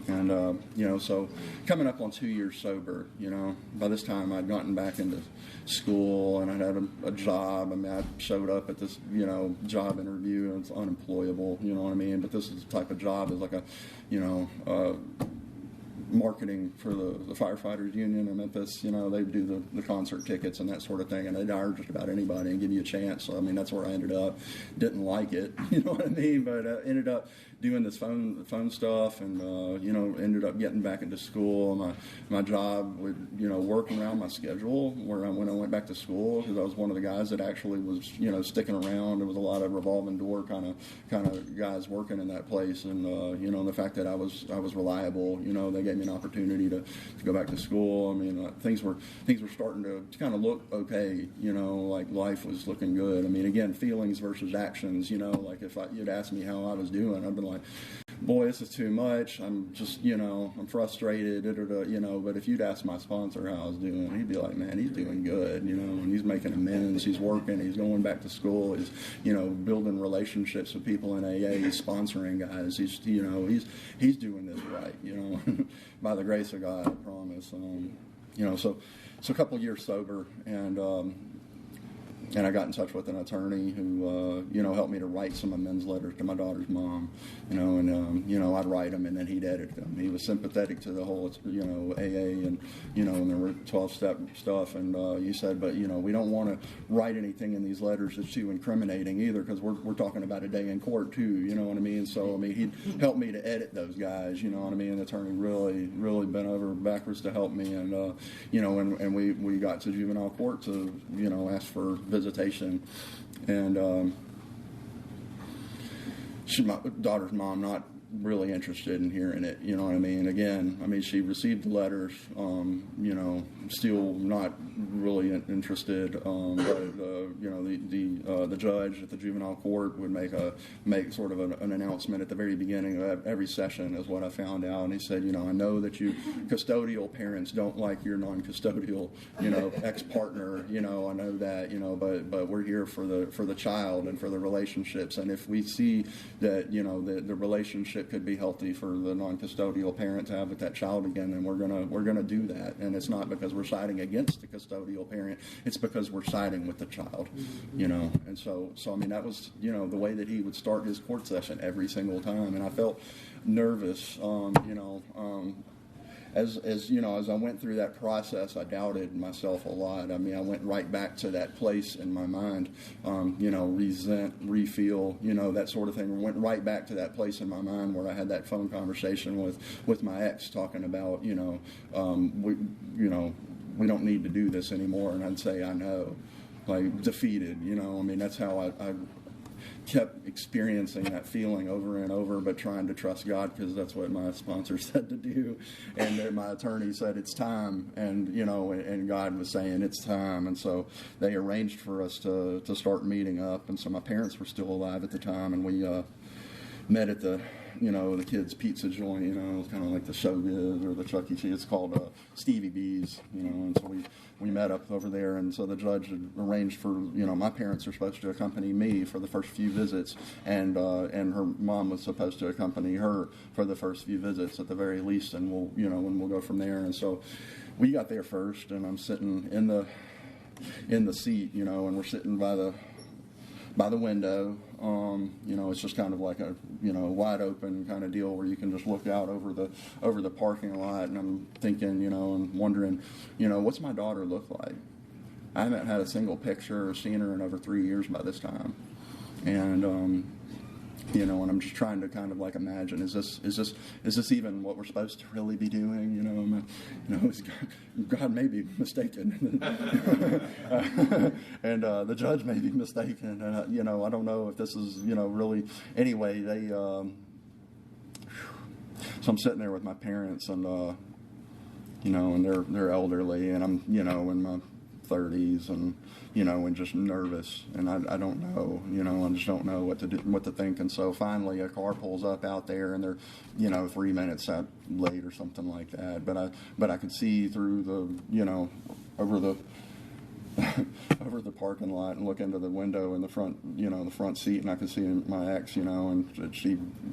[SPEAKER 6] And you know, so coming up on 2 years sober, you know, by this time I'd gotten back into school, and I'd had a job. I mean, I showed up at this, you know, job interview, and it's unemployable, you know what I mean? But this is the type of job is like a, you know, marketing for the firefighters union in Memphis. You know, they do the concert tickets and that sort of thing, and they'd hire just about anybody and give you a chance. So, I mean, that's where I ended up. Didn't like it, you know what I mean, but ended up doing this phone stuff, and you know, ended up getting back into school. My job would, you know, work around my schedule when I went back to school, because I was one of the guys that actually was, you know, sticking around. There was a lot of revolving door kind of guys working in that place, and you know, the fact that I was reliable, you know, they gave me an opportunity to go back to school. I mean, things were starting to kind of look okay, you know, like life was looking good. I mean, again, feelings versus actions, you know, like if you'd asked me how I was doing, I'd been like, boy, this is too much. I'm just, you know, I'm frustrated, you know. But if you'd ask my sponsor how I was doing, he'd be like, man, he's doing good, you know, and he's making amends, he's working, he's going back to school, he's, you know, building relationships with people in AA, he's sponsoring guys, he's, you know, he's doing this right, you know, by the grace of God, I promise. You know, so a couple of years sober, and I got in touch with an attorney who, you know, helped me to write some amends letters to my daughter's mom, you know, and, you know, I'd write them, and then he'd edit them. He was sympathetic to the whole, you know, AA, and, you know, and there were 12-step stuff, and he said, but, you know, we don't want to write anything in these letters that's too incriminating either, because we're talking about a day in court too, you know what I mean? So, I mean, he'd helped me to edit those guys, you know what I mean? The attorney really bent over backwards to help me, and, you know, and we got to juvenile court to, you know, ask for visitation, and my daughter's mom not really interested in hearing it, you know what I mean? Again, I mean, she received the letters, you know, still not really interested, but you know, the judge at the juvenile court would make sort of an announcement at the very beginning of every session, is what I found out. And he said, you know, I know that you custodial parents don't like your non-custodial, you know, ex-partner, you know, I know that, you know, but we're here for the child and for the relationships, and if we see that, you know, the relationship could be healthy for the non-custodial parent to have with that child again, then we're gonna do that. And it's not because we're siding against the custodial parent, it's because we're siding with the child, you know. And so I mean, that was, you know, the way that he would start his court session every single time, and I felt nervous, you know. As you know, as I went through that process, I doubted myself a lot. I mean, I went right back to that place in my mind, you know, resent, refeel, you know, that sort of thing. I went right back to that place in my mind where I had that phone conversation with my ex, talking about, you know, we don't need to do this anymore. And I'd say, I know, like, defeated, you know. I mean, that's how kept experiencing that feeling over and over, but trying to trust God, because that's what my sponsor said to do, and then my attorney said it's time, and and God was saying it's time, and so they arranged for us to start meeting up, and so my parents were still alive at the time, and we met at the the kids' pizza joint, it's kind of like the Showbiz or the Chuck E. Cheese. It's called Stevie B's, and so we met up over there, and so the judge had arranged for, my parents are supposed to accompany me for the first few visits, and her mom was supposed to accompany her for the first few visits at the very least, and we'll go from there. And so we got there first, and I'm sitting in the seat, and we're sitting by the window. It's just kind of like a wide open kind of deal where you can just look out over the parking lot, and I'm thinking, and wondering, what's my daughter look like? I haven't had a single picture or seen her in over 3 years by this time, and and I'm just trying to kind of like imagine, is this even what we're supposed to really be doing? God may be mistaken, and the judge may be mistaken, and I don't know if this is really. Anyway, they so I'm sitting there with my parents, and and they're elderly, and I'm in my 30s, and and just nervous, and I don't know, I just don't know what to think. And so finally a car pulls up out there, and they're 3 minutes late or something like that, but I could see through the over the over the parking lot and look into the window in the front, the front seat, and I could see my ex, and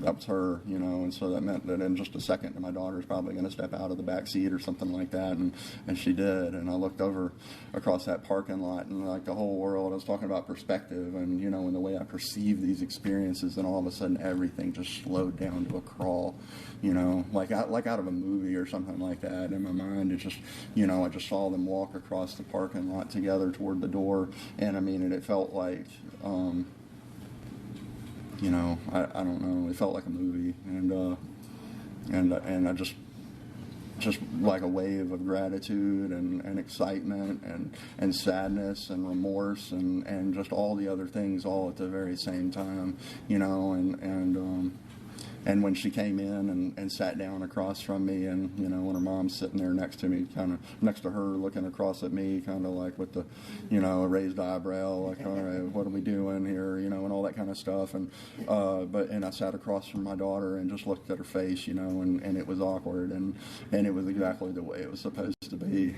[SPEAKER 6] that was her, and so that meant that in just a second my daughter's probably going to step out of the back seat or something like that, and she did. And I looked over across that parking lot, and like the whole world, I was talking about perspective, and and the way I perceive these experiences, and all of a sudden everything just slowed down to a crawl, like out of a movie or something like that. In my mind, it just, I just saw them walk across the parking lot together toward the door, and it felt like, I don't know, it felt like a movie, and I just like a wave of gratitude and excitement and sadness and remorse and just all the other things all at the very same time, and when she came in and sat down across from me, and when her mom's sitting there next to me, kind of next to her, looking across at me, kind of like with the a raised eyebrow, like, all right, what are we doing here, and all that kind of stuff. And I sat across from my daughter and just looked at her face, and it was awkward, and it was exactly the way it was supposed to be.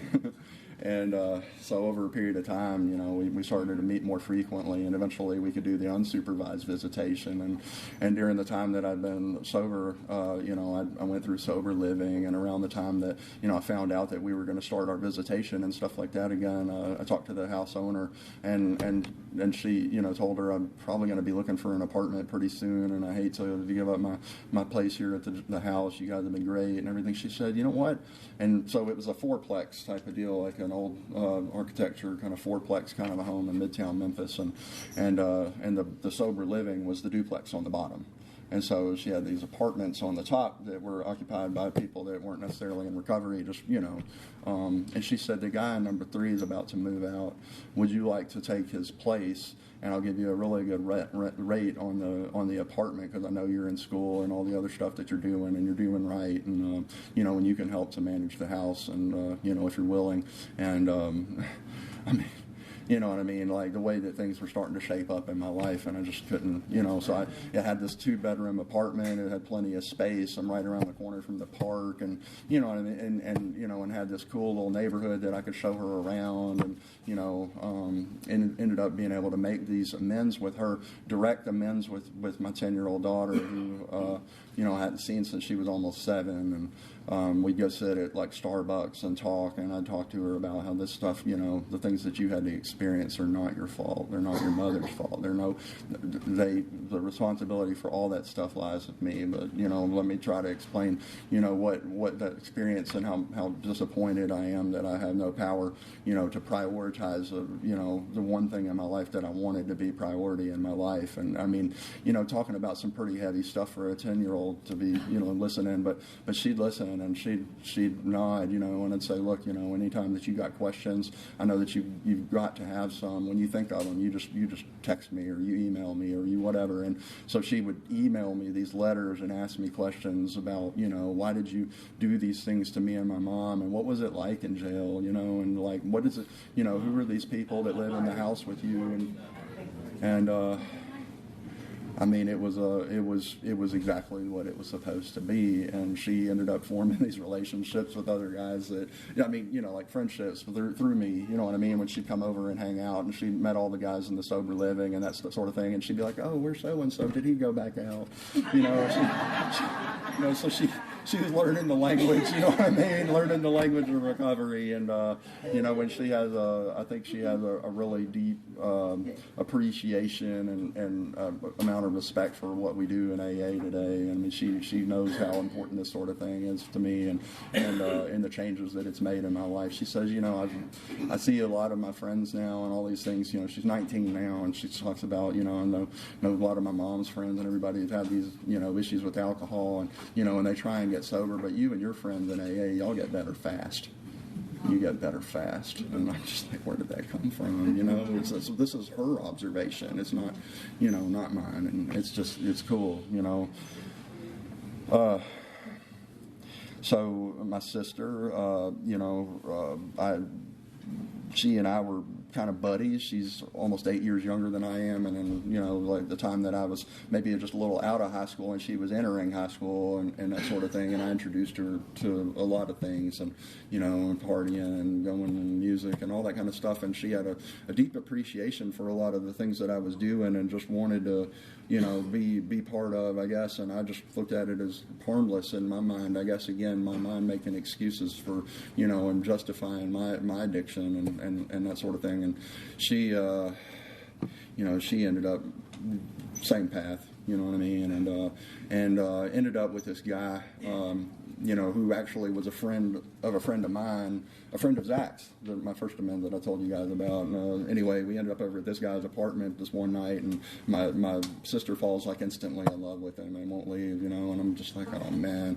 [SPEAKER 6] And so over a period of time, we started to meet more frequently, and eventually we could do the unsupervised visitation. And during the time that I'd been sober, I went through sober living, and around the time that, I found out that we were going to start our visitation and stuff like that again, I talked to the house owner, and she, told her I'm probably going to be looking for an apartment pretty soon, and I hate to give up my place here at the house. You guys have been great and everything. She said, you know what? And so it was a fourplex type of deal, like an old architecture kind of fourplex kind of a home in Midtown Memphis, and the sober living was the duplex on the bottom. And so she had these apartments on the top that were occupied by people that weren't necessarily in recovery, just, and she said, the guy in number 3 is about to move out. Would you like to take his place? And I'll give you a really good rate on the apartment, because I know you're in school and all the other stuff that you're doing, and you're doing right, and and you can help to manage the house, and if you're willing. And you know what I mean? Like the way that things were starting to shape up in my life, and I just couldn't, so I had this 2-bedroom apartment. It had plenty of space. I'm right around the corner from the park, and you know what I mean? And had this cool little neighborhood that I could show her around, and and ended up being able to make these amends with her, direct amends with my 10-year-old daughter, who I hadn't seen since she was almost 7, and we'd go sit at like Starbucks and talk, and I'd talk to her about how this stuff, the things that you had to experience are not your fault. They're not your mother's fault. The responsibility for all that stuff lies with me. But let me try to explain, what that experience, and how disappointed I am that I have no power, to prioritize, the one thing in my life that I wanted to be priority in my life. And I mean, talking about some pretty heavy stuff for a 10-year-old to be, listening, but she'd listen, person, and she'd nod, and I'd say, look, anytime that you got questions, I know that you've got to have some. When you think of them, you just text me or you email me or you whatever. And so she would email me these letters and ask me questions about, why did you do these things to me and my mom, and what was it like in jail, and like, what is it, who are these people that live in the house with you, and I mean, it was exactly what it was supposed to be, and she ended up forming these relationships with other guys that, like friendships through me, you know what I mean? When she'd come over and hang out, and she met all the guys in the sober living and that sort of thing, and she'd be like, "Oh, where's so and so? Did he go back out?" So she was learning the language, you know what I mean? Learning the language of recovery, and when she has I think she has a really deep appreciation and amount of respect for what we do in AA today. I mean, she knows how important this sort of thing is to me, and in the changes that it's made in my life. She says, I see a lot of my friends now and all these things. She's 19 now, and she talks about, I know a lot of my mom's friends and everybody has had these, issues with alcohol, and and they try and get sober, but you and your friends in AA, y'all get better fast. You get better fast. And I'm just like, where did that come from? This is her observation. It's not, not mine. And it's cool, So my sister, she and I were kind of buddies. She's almost 8 years younger than I am, and then like the time that I was maybe just a little out of high school and she was entering high school and that sort of thing, and I introduced her to a lot of things, and and partying and going and music and all that kind of stuff, and she had a deep appreciation for a lot of the things that I was doing and just wanted to be part of, I guess. And I just looked at it as harmless in my mind, I guess. Again, my mind making excuses for and justifying my addiction and that sort of thing. And she she ended up same path, you know what I mean, and ended up with this guy who actually was a friend of mine, a friend of Zach's, my first amends that I told you guys about. Anyway, we ended up over at this guy's apartment this one night, and my sister falls like instantly in love with him and won't leave, and I'm just like, oh man,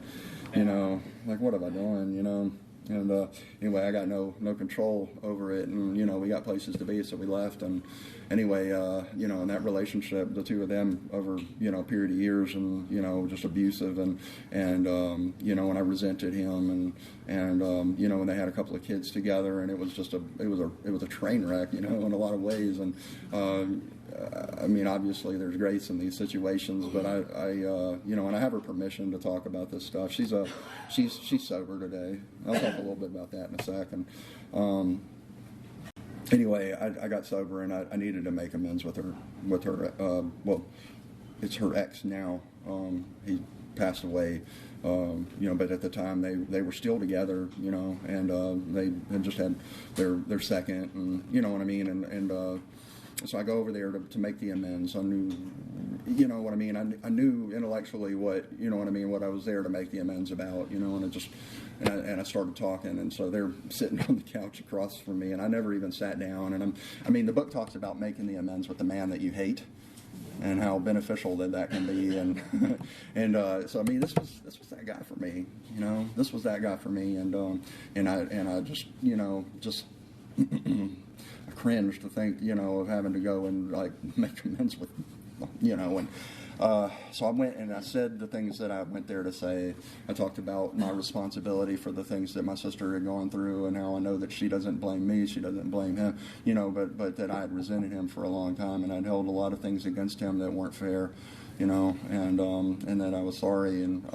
[SPEAKER 6] like what have I done, And anyway, I got no control over it, and we got places to be, so we left. And anyway, in that relationship, the two of them over a period of years, and just abusive, and and I resented him, and when they had a couple of kids together, and it was just it was a train wreck, in a lot of ways. And I mean, obviously there's grace in these situations, but I and I have her permission to talk about this stuff. She's sober today. I'll talk a little bit about that in a second. Anyway, I got sober, and I needed to make amends with her. Well, it's her ex now. He passed away. But at the time they were still together, and they had just had their second, and you know what I mean, and so I go over there to make the amends. I knew, what I mean. I knew intellectually what I was there to make the amends about, and I started talking, and so they're sitting on the couch across from me, and I never even sat down. And the book talks about making the amends with the man that you hate, and how beneficial that can be, and so I mean, this was that guy for me, this was that guy for me, and I just I cringe to think, of having to go and like make amends with, and so I went and I said the things that I went there to say. I talked about my responsibility for the things that my sister had gone through, and how I know that she doesn't blame me, she doesn't blame him, but that I had resented him for a long time, and I'd held a lot of things against him that weren't fair, and that I was sorry, and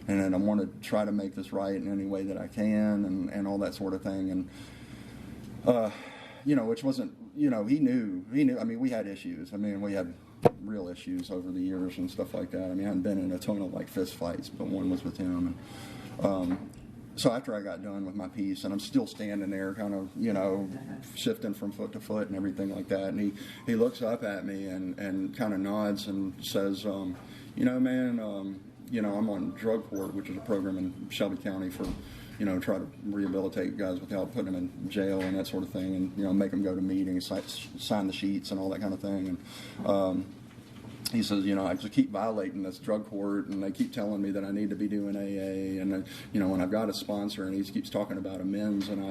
[SPEAKER 6] then I want to try to make this right in any way that I can, and all that sort of thing, and which wasn't, he knew. I mean, we had issues. I mean, we had real issues over the years and stuff like that. I mean, I hadn't been in a ton of like fist fights, but one was with him. And so after I got done with my piece, and I'm still standing there, kind of, shifting from foot to foot and everything like that, and he looks up at me and kind of nods and says, man, I'm on drug court, which is a program in Shelby County for try to rehabilitate guys without putting them in jail and that sort of thing, and make them go to meetings, sign the sheets and all that kind of thing. And he says, I just keep violating this drug court, and they keep telling me that I need to be doing AA, and when I've got a sponsor, and he keeps talking about amends, and I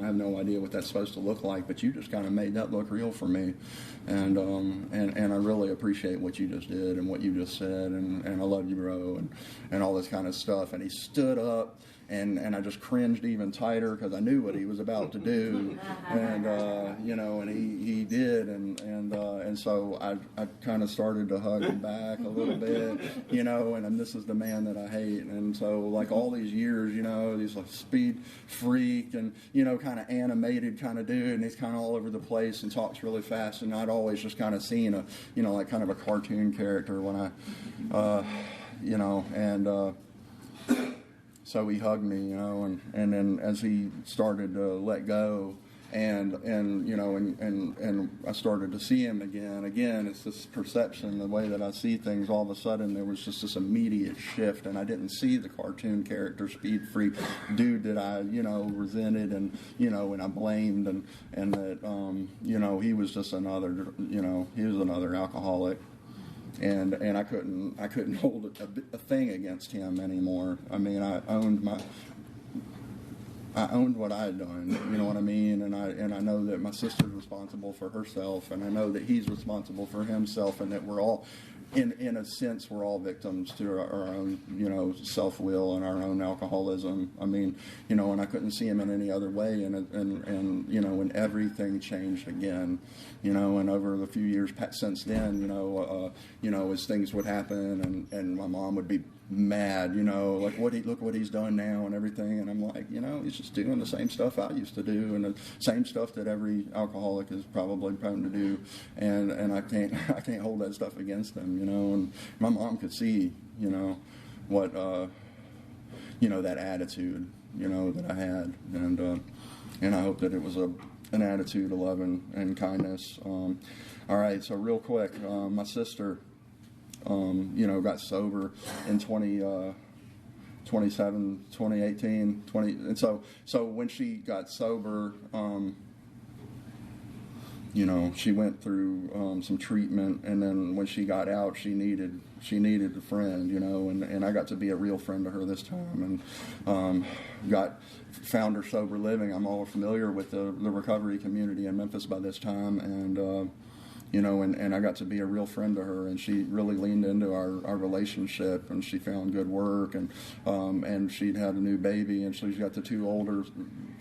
[SPEAKER 6] have no idea what that's supposed to look like, but you just kind of made that look real for me, and I really appreciate what you just did and what you just said, and I love you, bro, and all this kind of stuff. And he stood up. And I just cringed even tighter because I knew what he was about to do, and and he did, and so I kind of started to hug him back a little bit, and this is the man that I hate, and so like all these years, he's like speed freak and kind of animated kind of dude, and he's kind of all over the place and talks really fast, and I'd always just kind of seen a like kind of a cartoon character when I So he hugged me, and then as he started to let go, and I started to see him again. Again, it's this perception, the way that I see things. All of a sudden, there was just this immediate shift, and I didn't see the cartoon character, speed freak dude that I, resented and and I blamed, and that he was just another, he was another alcoholic. And I couldn't hold a thing against him anymore. I mean, I owned what I had done. You know what I mean? And I know that my sister's responsible for herself, and I know that he's responsible for himself, and that we're all, in a sense, we're all victims to our own, self-will and our own alcoholism. I mean, and I couldn't see him in any other way, and everything changed again, and over the few years since then, as things would happen, and my mom would be mad, like look what he's done now and everything, and I'm like, he's just doing the same stuff I used to do, and the same stuff that every alcoholic is probably prone to do, and I can't hold that stuff against him, and my mom could see, what that attitude, that I had, and I hope that it was an attitude of love and kindness. All right, so real quick, my sister got sober in 2018, and so when she got sober, she went through some treatment, and then when she got out, she needed a friend, and I got to be a real friend to her this time, and found her sober living. I'm all familiar with the recovery community in Memphis by this time, and and I got to be a real friend to her, and she really leaned into our relationship, and she found good work, and she'd had a new baby, and she's got the two older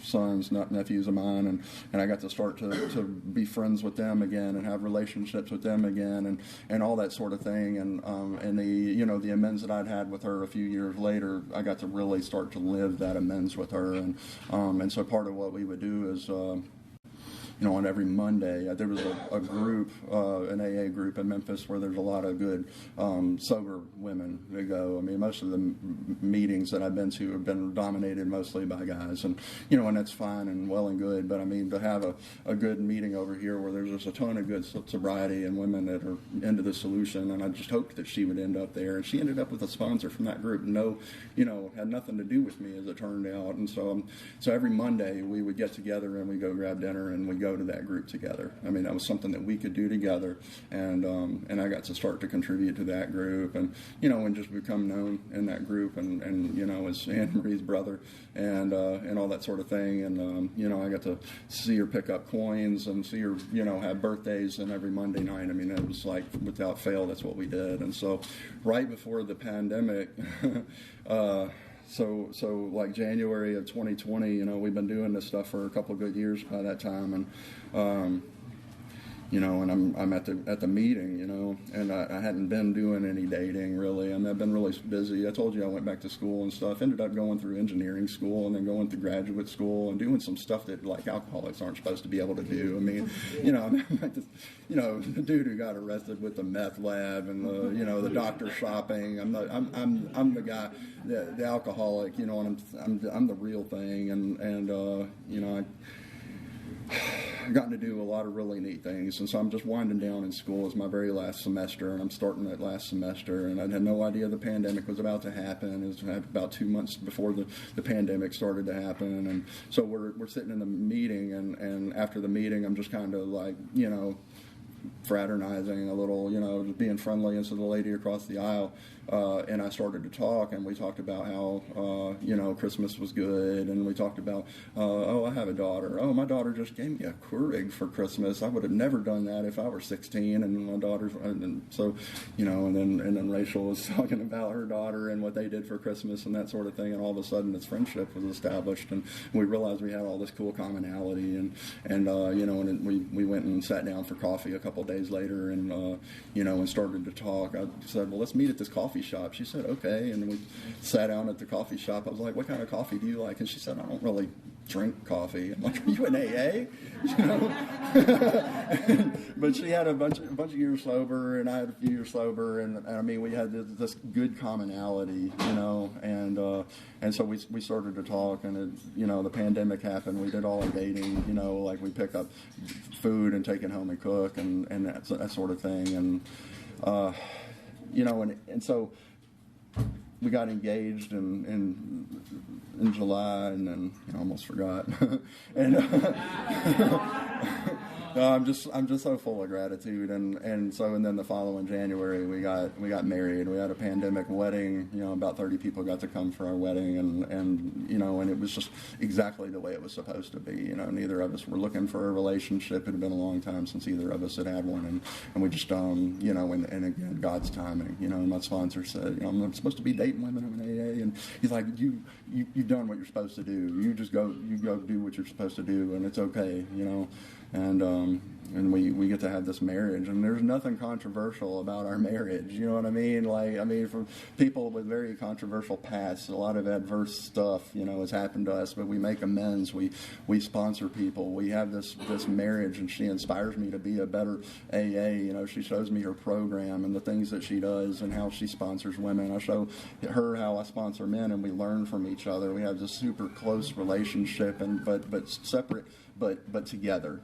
[SPEAKER 6] sons, not nephews of mine, and I got to start to be friends with them again and have relationships with them again, and all that sort of thing, and the amends that I'd had with her a few years later, I got to really start to live that amends with her, and so part of what we would do is on every Monday, there was a group, an AA group in Memphis where there's a lot of good sober women that go. I mean, most of the meetings that I've been to have been dominated mostly by guys, and that's fine and well and good. But I mean, to have a good meeting over here where there's just a ton of good sobriety and women that are into the solution, and I just hoped that she would end up there. And she ended up with a sponsor from that group. Had nothing to do with me, as it turned out. And so every Monday we would get together and we go grab dinner and we go to that group together. I mean, that was something that we could do together, and I got to start to contribute to that group, and and just become known in that group, and as Anne Marie's brother, and all that sort of thing, and I got to see her pick up coins and see her have birthdays, and every Monday night, I mean, it was like without fail, that's what we did. And so right before the pandemic, So like January of 2020, we've been doing this stuff for a couple of good years by that time, and and I'm at the meeting, and I hadn't been doing any dating really. I mean, I've been really busy. I told you I went back to school and stuff. Ended up going through engineering school and then going through graduate school and doing some stuff that like alcoholics aren't supposed to be able to do. I mean, I'm like this, the dude who got arrested with the meth lab and the doctor shopping. I'm the guy, the alcoholic, and I'm the real thing, and I've gotten to do a lot of really neat things, and so I'm just winding down in school. It's my very last semester, and I'm starting that last semester, and I had no idea the pandemic was about to happen. It was about 2 months before the pandemic started to happen, and so we're sitting in the meeting, and after the meeting, I'm just kind of like, fraternizing a little, just being friendly, and so the lady across the aisle, and I started to talk, and we talked about how, Christmas was good, and we talked about, oh, I have a daughter. Oh, my daughter just gave me a Keurig for Christmas. I would have never done that if I were 16, and my daughter's, and so, and then Rachel was talking about her daughter and what they did for Christmas and that sort of thing, and all of a sudden this friendship was established, and we realized we had all this cool commonality, and we went and sat down for coffee a couple days later, and and started to talk. I said, well, let's meet at this coffee shop. She said, okay, and we sat down at the coffee shop. I was like, what kind of coffee do you like? And she said, I don't really drink coffee. I'm like, are you in AA? But she had a bunch of years sober, and I had a few years sober, and I mean, we had this good commonality, and so we started to talk, and the pandemic happened. We did all our dating, like we pick up food and take it home and cook, and that sort of thing, and and so we got engaged in July, and then I almost forgot. And I'm just so full of gratitude, and then the following January we got married. We had a pandemic wedding. About 30 people got to come for our wedding, and it was just exactly the way it was supposed to be. Neither of us were looking for a relationship. It had been a long time since either of us had had one, and we just and again, God's timing. My sponsor said, I'm supposed to be dating women in AA, and he's like, you've done what you're supposed to do. You go do what you're supposed to do, and it's okay. And we get to have this marriage, and there's nothing controversial about our marriage. You know what I mean? For people with very controversial pasts, a lot of adverse stuff, has happened to us, but we make amends. We sponsor people. We have this marriage, and she inspires me to be a better AA. She shows me her program and the things that she does and how she sponsors women. I show her how I sponsor men, and we learn from each other. We have this super close relationship, but separate, but together,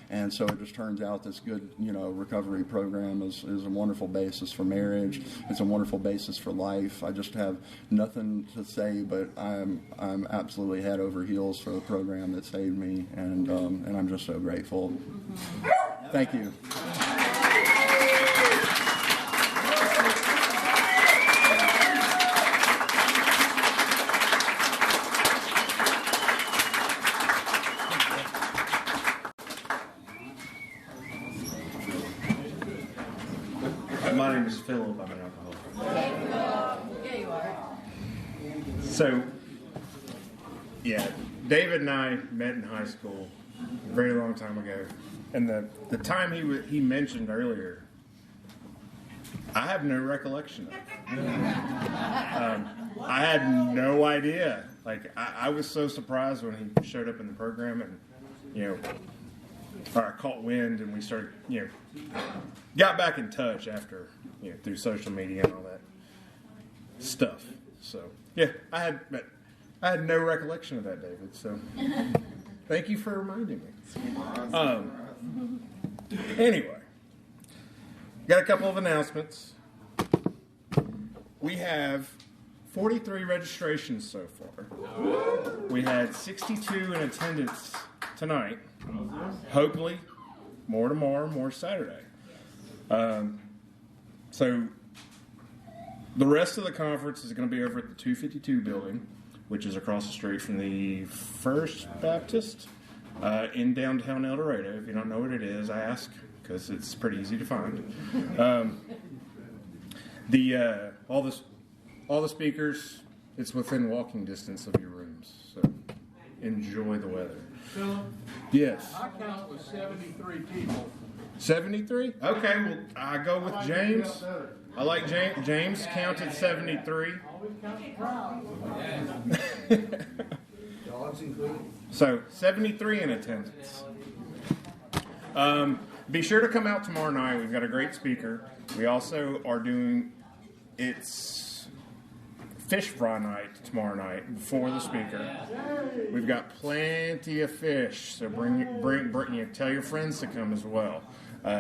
[SPEAKER 6] and so it just turns out this good, recovery program is a wonderful basis for marriage. It's a wonderful basis for life. I just have nothing to say, but I'm absolutely head over heels for the program that saved me, and I'm just so grateful. Thank you.
[SPEAKER 1] My name is Philip. I'm an alcoholic.
[SPEAKER 7] Yeah, you are.
[SPEAKER 1] So, yeah, David and I met in high school a very long time ago. And the time he mentioned earlier, I have no recollection of it. I had no idea. Like, I was so surprised when he showed up in the program, and, or I caught wind, and we started, got back in touch after, through social media and all that stuff. So, yeah, I had no recollection of that, David. So, thank you for reminding me. Anyway, got a couple of announcements. We have 43 registrations so far. We had 62 in attendance tonight. Hopefully, more tomorrow, more Saturday. So the rest of the conference is going to be over at the 252 building, which is across the street from the First Baptist in downtown El Dorado. If you don't know what it is, I ask because it's pretty easy to find. All the speakers, it's within walking distance of your rooms, so enjoy the weather.
[SPEAKER 3] Philip,
[SPEAKER 1] Yes.
[SPEAKER 3] I count with 73 people.
[SPEAKER 1] 73? Okay, well, I go with James. I like James. James counted 73.
[SPEAKER 3] Always count the crowd.
[SPEAKER 8] Dogs included.
[SPEAKER 1] So, 73 in attendance. Be sure to come out tomorrow night. We've got a great speaker. We also are doing, it's fish fry night tomorrow night before the speaker. We've got plenty of fish, so bring tell your friends to come as well.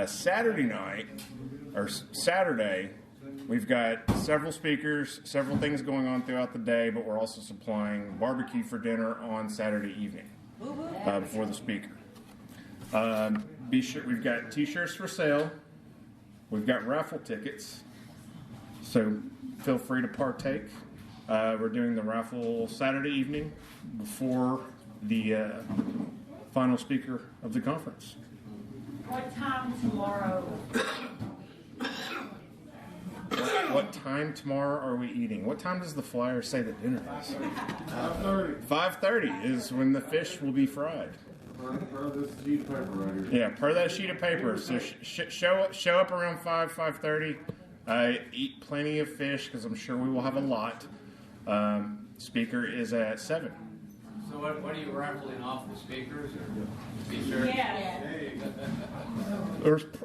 [SPEAKER 1] Saturday, we've got several speakers, several things going on throughout the day, but we're also supplying barbecue for dinner on Saturday evening before the speaker. be sure we've got T-shirts for sale. We've got raffle tickets, so feel free to partake. We're doing the raffle Saturday evening before the final speaker of the conference.
[SPEAKER 7] What time tomorrow?
[SPEAKER 1] What time tomorrow are we eating? What time does the flyer say that dinner is?
[SPEAKER 8] 5:30.
[SPEAKER 1] 5:30 is when the fish will be fried.
[SPEAKER 8] Per this sheet of paper right here.
[SPEAKER 1] Yeah, per that sheet of paper. So show up around 5:30. Eat plenty of fish because I'm sure we will have a lot. Speaker is at 7.
[SPEAKER 9] So what are you raffling off, the speakers or T-shirts?
[SPEAKER 7] Yeah.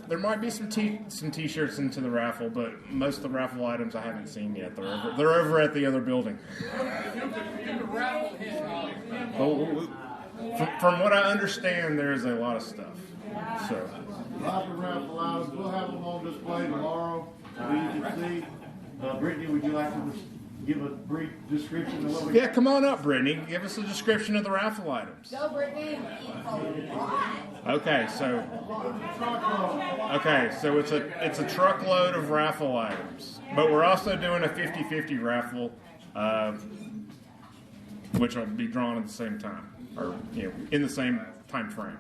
[SPEAKER 1] There might be some T-shirts into the raffle, but most of the raffle items I haven't seen yet. They're over at the other building. From what I understand, there's a lot of stuff. So.
[SPEAKER 8] Lots of raffle items. We'll have them on display tomorrow so you can see. Brittany, would you like to give a brief description of what we
[SPEAKER 1] Yeah, come on up, Brittany. Give us a description of the raffle items.
[SPEAKER 4] Go, Brittany.
[SPEAKER 1] Okay, so it's a truckload of raffle items, but we're also doing a 50-50 raffle, which will be drawn at the same time, or in the same time frame.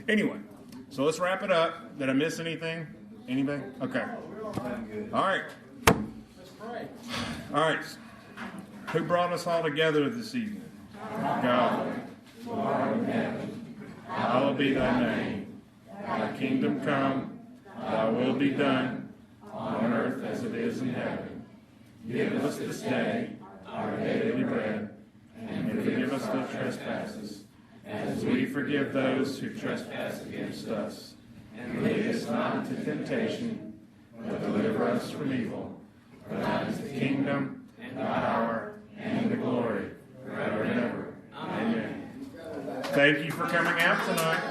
[SPEAKER 1] Anyway, so let's wrap it up. Did I miss anything? Anything? Okay. All right. All right. Who brought us all together this evening? God. Who art in heaven, hallowed be thy name. Thy kingdom come, thy will be done, on earth as it is in heaven. Give us this day our daily bread, and forgive us our trespasses, as we forgive those who trespass against us. And lead us not into temptation, but deliver us from evil. For thine is the kingdom, and the power, and the glory, forever and ever. Amen. Thank you for coming out tonight.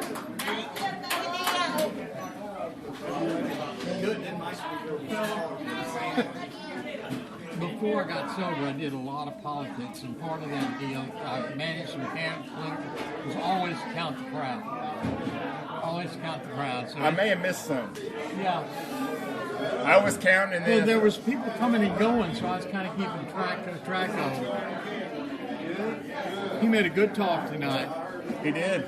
[SPEAKER 3] Before I got sober, I did a lot of politics, and part of that deal, I managed some camps, was always count the crowd. Always count the crowd. So
[SPEAKER 1] I may have missed some.
[SPEAKER 3] yeah.
[SPEAKER 1] I was counting and
[SPEAKER 3] Well,
[SPEAKER 1] then
[SPEAKER 3] there was people coming and going, so I was kind of keeping track of it. He made a good talk tonight.
[SPEAKER 1] he did.